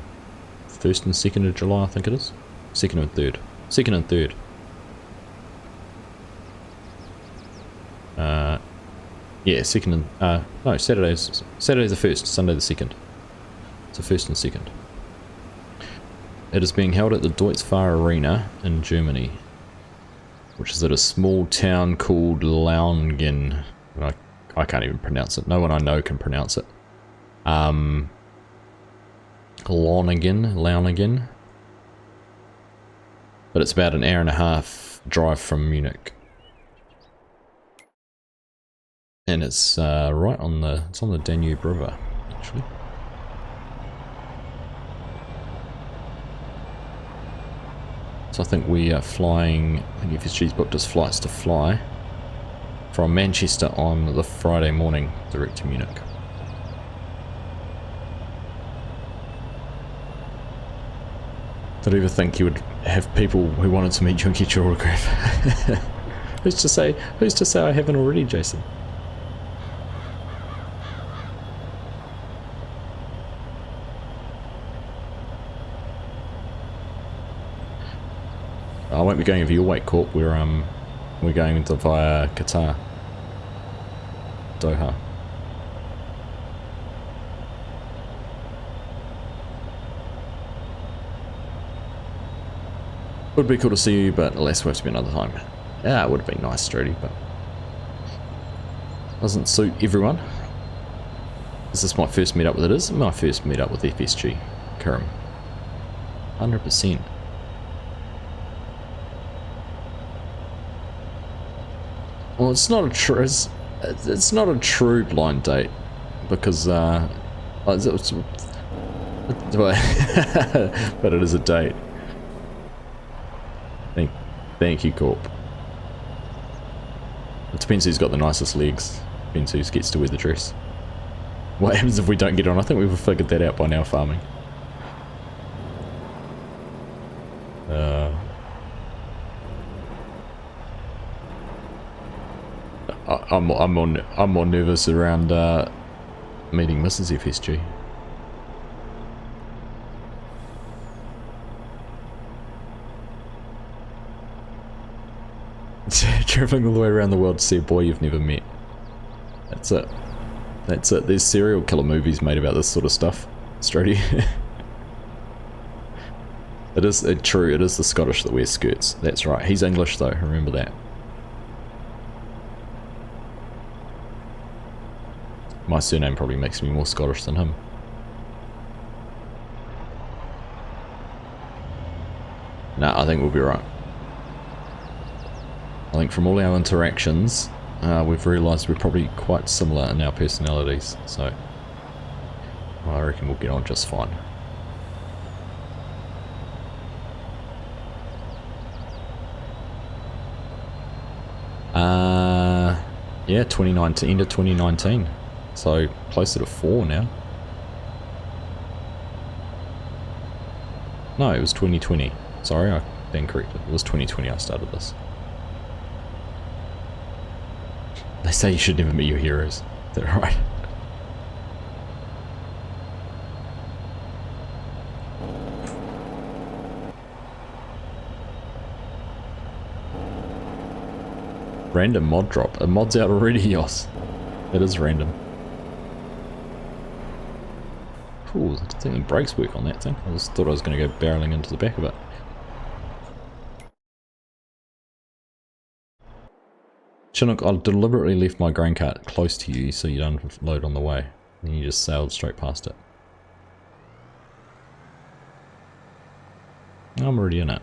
1st and 2nd of July, I think it is. 2nd and 3rd. 2nd and 3rd. Yeah, 2nd and... no, Saturday's the 1st, Sunday the 2nd. It's the 1st and 2nd. It is being held at the Deutz-Fahr Arena in Germany, which is at a small town called Laungen. I can't even pronounce it. No one I know can pronounce it. Launigen. But it's about an hour and a half drive from Munich. And it's right on the Danube River, actually. So I think we are flying, I think FSG's booked us flights to fly from Manchester on the Friday morning direct to Munich. Don't ever think you would have people who wanted to meet you and get your autograph. Who's to say I haven't already, Jason? I won't be going over your weight, Corp. We're going into via Qatar, Doha. Would be cool to see you, but alas, we'll have to be another time. Yeah, it would have been nice, Strody, but doesn't suit everyone. Is this my first meetup with it? Is my first meetup with FSG, Karam. 100%. Well, it's not a true blind date because but it is a date. Thank you, Corp. It depends who's got the nicest legs. Depends who gets to wear the dress. What happens if we don't get on? I think we've figured that out by now, farming. I'm more nervous around meeting Mrs. FSG. Traveling all the way around the world to see a boy you've never met. That's it. That's it. There's serial killer movies made about this sort of stuff. Strody. It is true. It is the Scottish that wear skirts. That's right. He's English though. Remember that. My surname probably makes me more Scottish than him. Nah, I think we'll be right. I think from all our interactions, we've realised we're probably quite similar in our personalities, so I reckon we'll get on just fine. Yeah, 2019, end of 2019, so closer to 4 now. No, it was 2020. Sorry, I stand corrected. It was 2020 I started this. They say you should never meet your heroes. Is that right? Random mod drop. A mod's out already, Yos. It is random. Ooh, I didn't think the brakes work on that thing. I just thought I was going to go barreling into the back of it. Chinook, I deliberately left my grain cart close to you so you don't load on the way. And you just sailed straight past it. I'm already in it.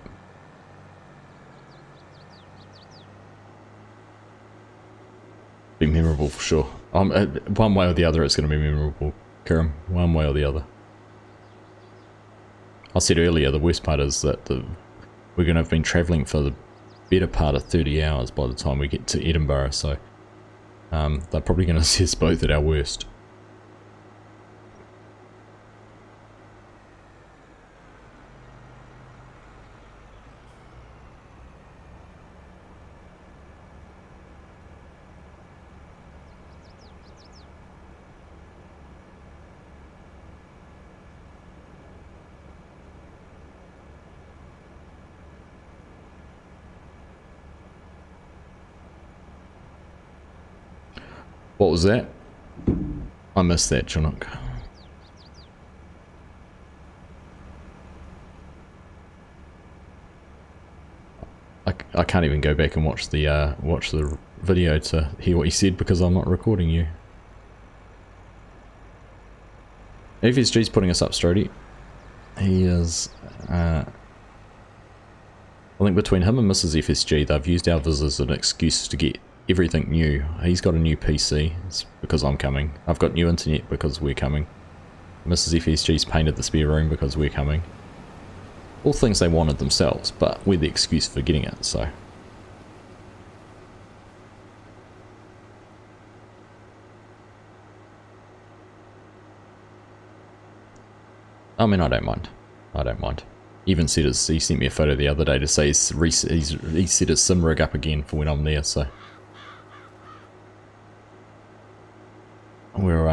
Be memorable for sure. One way or the other it's going to be memorable, Kiram. One way or the other. I said earlier, the worst part is that we're going to have been travelling for the better part of 30 hours by the time we get to Edinburgh, so they're probably going to see us both at our worst. What was that? I missed that, Chinook. I can't even go back and watch the video to hear what you said because I'm not recording you. FSG's putting us up, Strody. He is. I think between him and Mrs. FSG, they've used our visit as an excuse to get everything new. He's got a new PC, it's because I'm coming. I've got new internet because we're coming. Mrs. FSG's painted the spare room because we're coming. All things they wanted themselves, but we're the excuse for getting it, so. I mean, I don't mind. I don't mind. Even set his, he sent me a photo the other day to say he's set his sim rig up again for when I'm there, so we're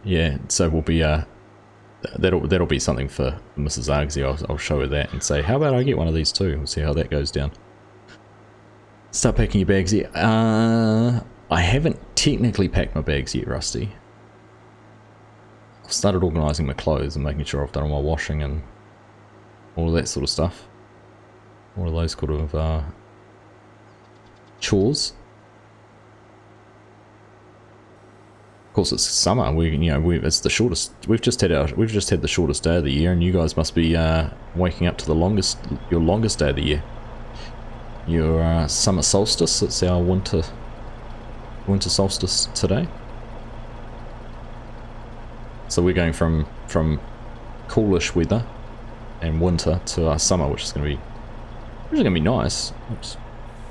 yeah, so we'll be that'll be something for Mrs. Argsy. I'll show her that and say, how about I get one of these too? We'll see how that goes down. Start packing your bags yet? I haven't technically packed my bags yet, Rusty. I've started organising my clothes and making sure I've done all my washing and all of that sort of stuff. All of those sort of chores. Of course, it's summer. It's the shortest. We've just had the shortest day of the year, and you guys must be waking up to your longest day of the year. Your summer solstice. It's our winter solstice today. So we're going from coolish weather and winter to summer, which is going to be nice. Oops,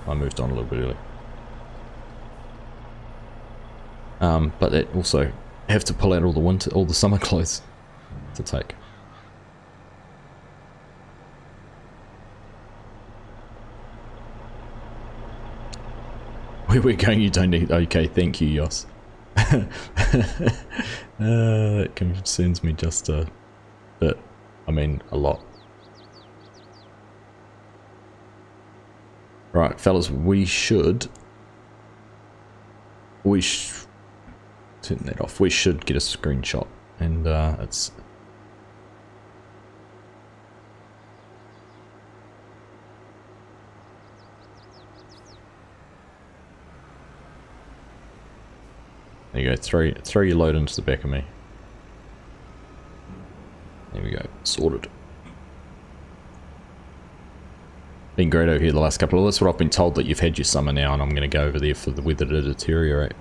I moved on a little bit early. But that also have to pull out all the summer clothes to take. Where we're going, you don't need. Okay, thank you, Yoss. That concerns me just a bit. I mean, a lot. Right, fellas, we should turn that off. We should get a screenshot, and it's. There you go, throw your load into the back of me. There we go, sorted. Been great over here the last couple of... That's what I've been told, that you've had your summer now, and I'm going to go over there for the weather to deteriorate.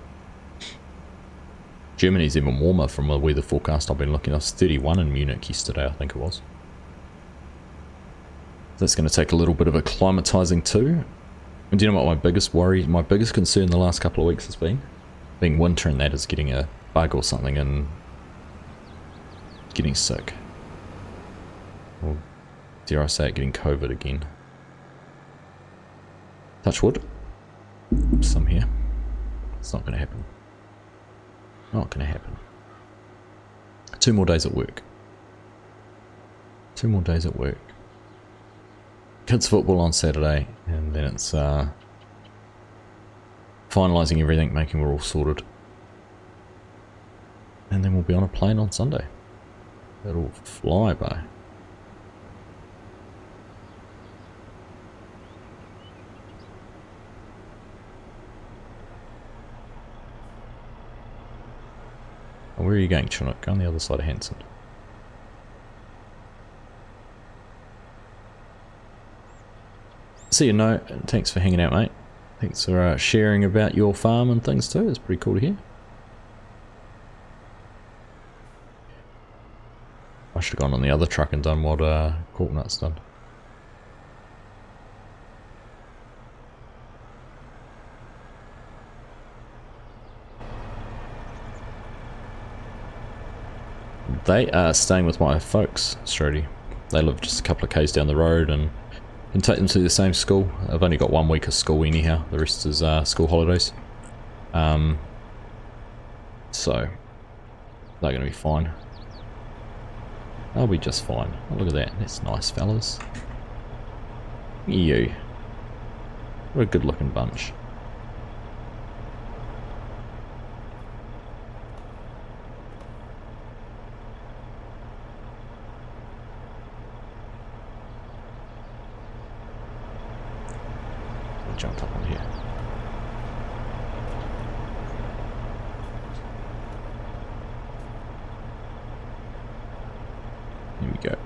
Germany's even warmer from the weather forecast I've been looking. I was 31 in Munich yesterday, I think it was. That's going to take a little bit of acclimatizing too. And do you know what my biggest worry, my biggest concern the last couple of weeks has been? Being winter, and that is getting a bug or something and getting sick. Or dare I say it, getting COVID again. Touch wood. Some here. It's not going to happen. Not going to happen. 2 more days at work. 2 more days at work. Kids football on Saturday, and then it's finalising everything, making we're all sorted. And then we'll be on a plane on Sunday. It'll fly by. Oh, where are you going, Chinook? Go on the other side of Hanson. See you, no. Thanks for hanging out, mate. Thanks for sharing about your farm and things too. It's pretty cool to hear. I should have gone on the other truck and done what Corknut's done. They are staying with my folks, Strody. They live just a couple of k's down the road and can take them to the same school. I've only got 1 week of school anyhow. The rest is school holidays. So they're going to be fine. They'll be just fine. Oh, look at that. That's nice, fellas. You. What a good looking bunch. Jumped up on here. Here we go.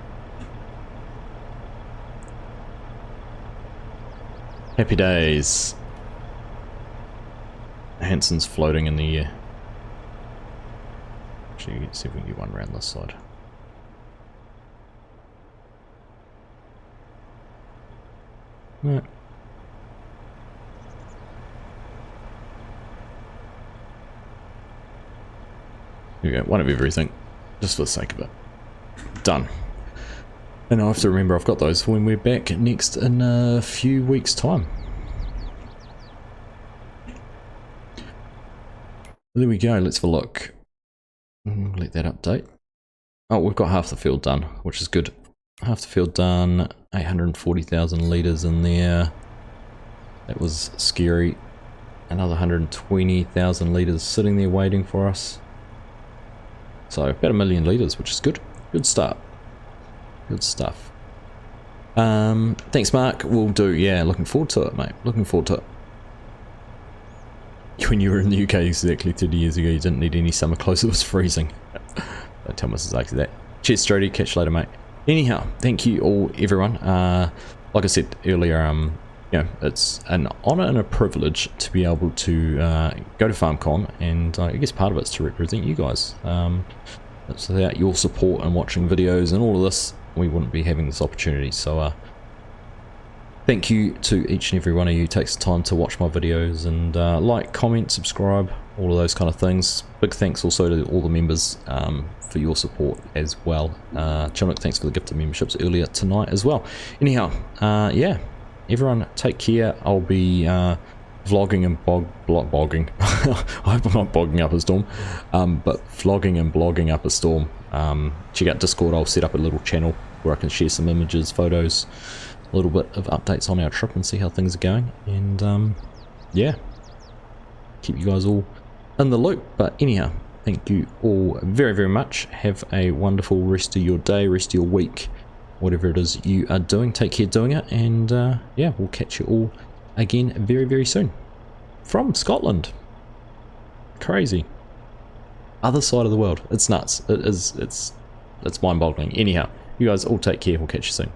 Happy days. Hanson's floating in the air. Actually, let's see if we can get one around this side. No. Here we go, one of everything, just for the sake of it. Done. And I have to remember I've got those when we're back next in a few weeks' time. There we go, let's have a look. Let that update. Oh, we've got half the field done, which is good. Half the field done, 840,000 litres in there. That was scary. Another 120,000 litres sitting there waiting for us. So about 1 million litres, which is good. Good start. Good stuff. Thanks, Mark. Will do. Yeah, looking forward to it, mate. Looking forward to it. When you were in the UK exactly 30 years ago, you didn't need any summer clothes. It was freezing. Don't tell Mrs. Argsy that. Cheers, Strody. Catch you later, mate. Anyhow, thank you all, everyone. Like I said earlier, you know, it's an honour and a privilege to be able to go to FarmCon, and I guess part of it's to represent you guys. It's without your support and watching videos and all of this, we wouldn't be having this opportunity. So thank you to each and every one of you who takes the time to watch my videos and like, comment, subscribe, all of those kind of things. Big thanks also to all the members for your support as well. Chinook, thanks for the gift of memberships earlier tonight as well. Anyhow, yeah, everyone take care. I'll be vlogging and bogging. I hope I'm not bogging up a storm, but vlogging and blogging up a storm. Check out Discord. I'll set up a little channel where I can share some images, photos, a little bit of updates on our trip and see how things are going, and yeah, keep you guys all in the loop. But anyhow, thank you all very, very much. Have a wonderful rest of your day, rest of your week, whatever it is you are doing. Take care doing it, and yeah, we'll catch you all again very, very soon. From Scotland. Crazy. Other side of the world. It's nuts. It's mind-boggling. Anyhow, you guys all take care. We'll catch you soon.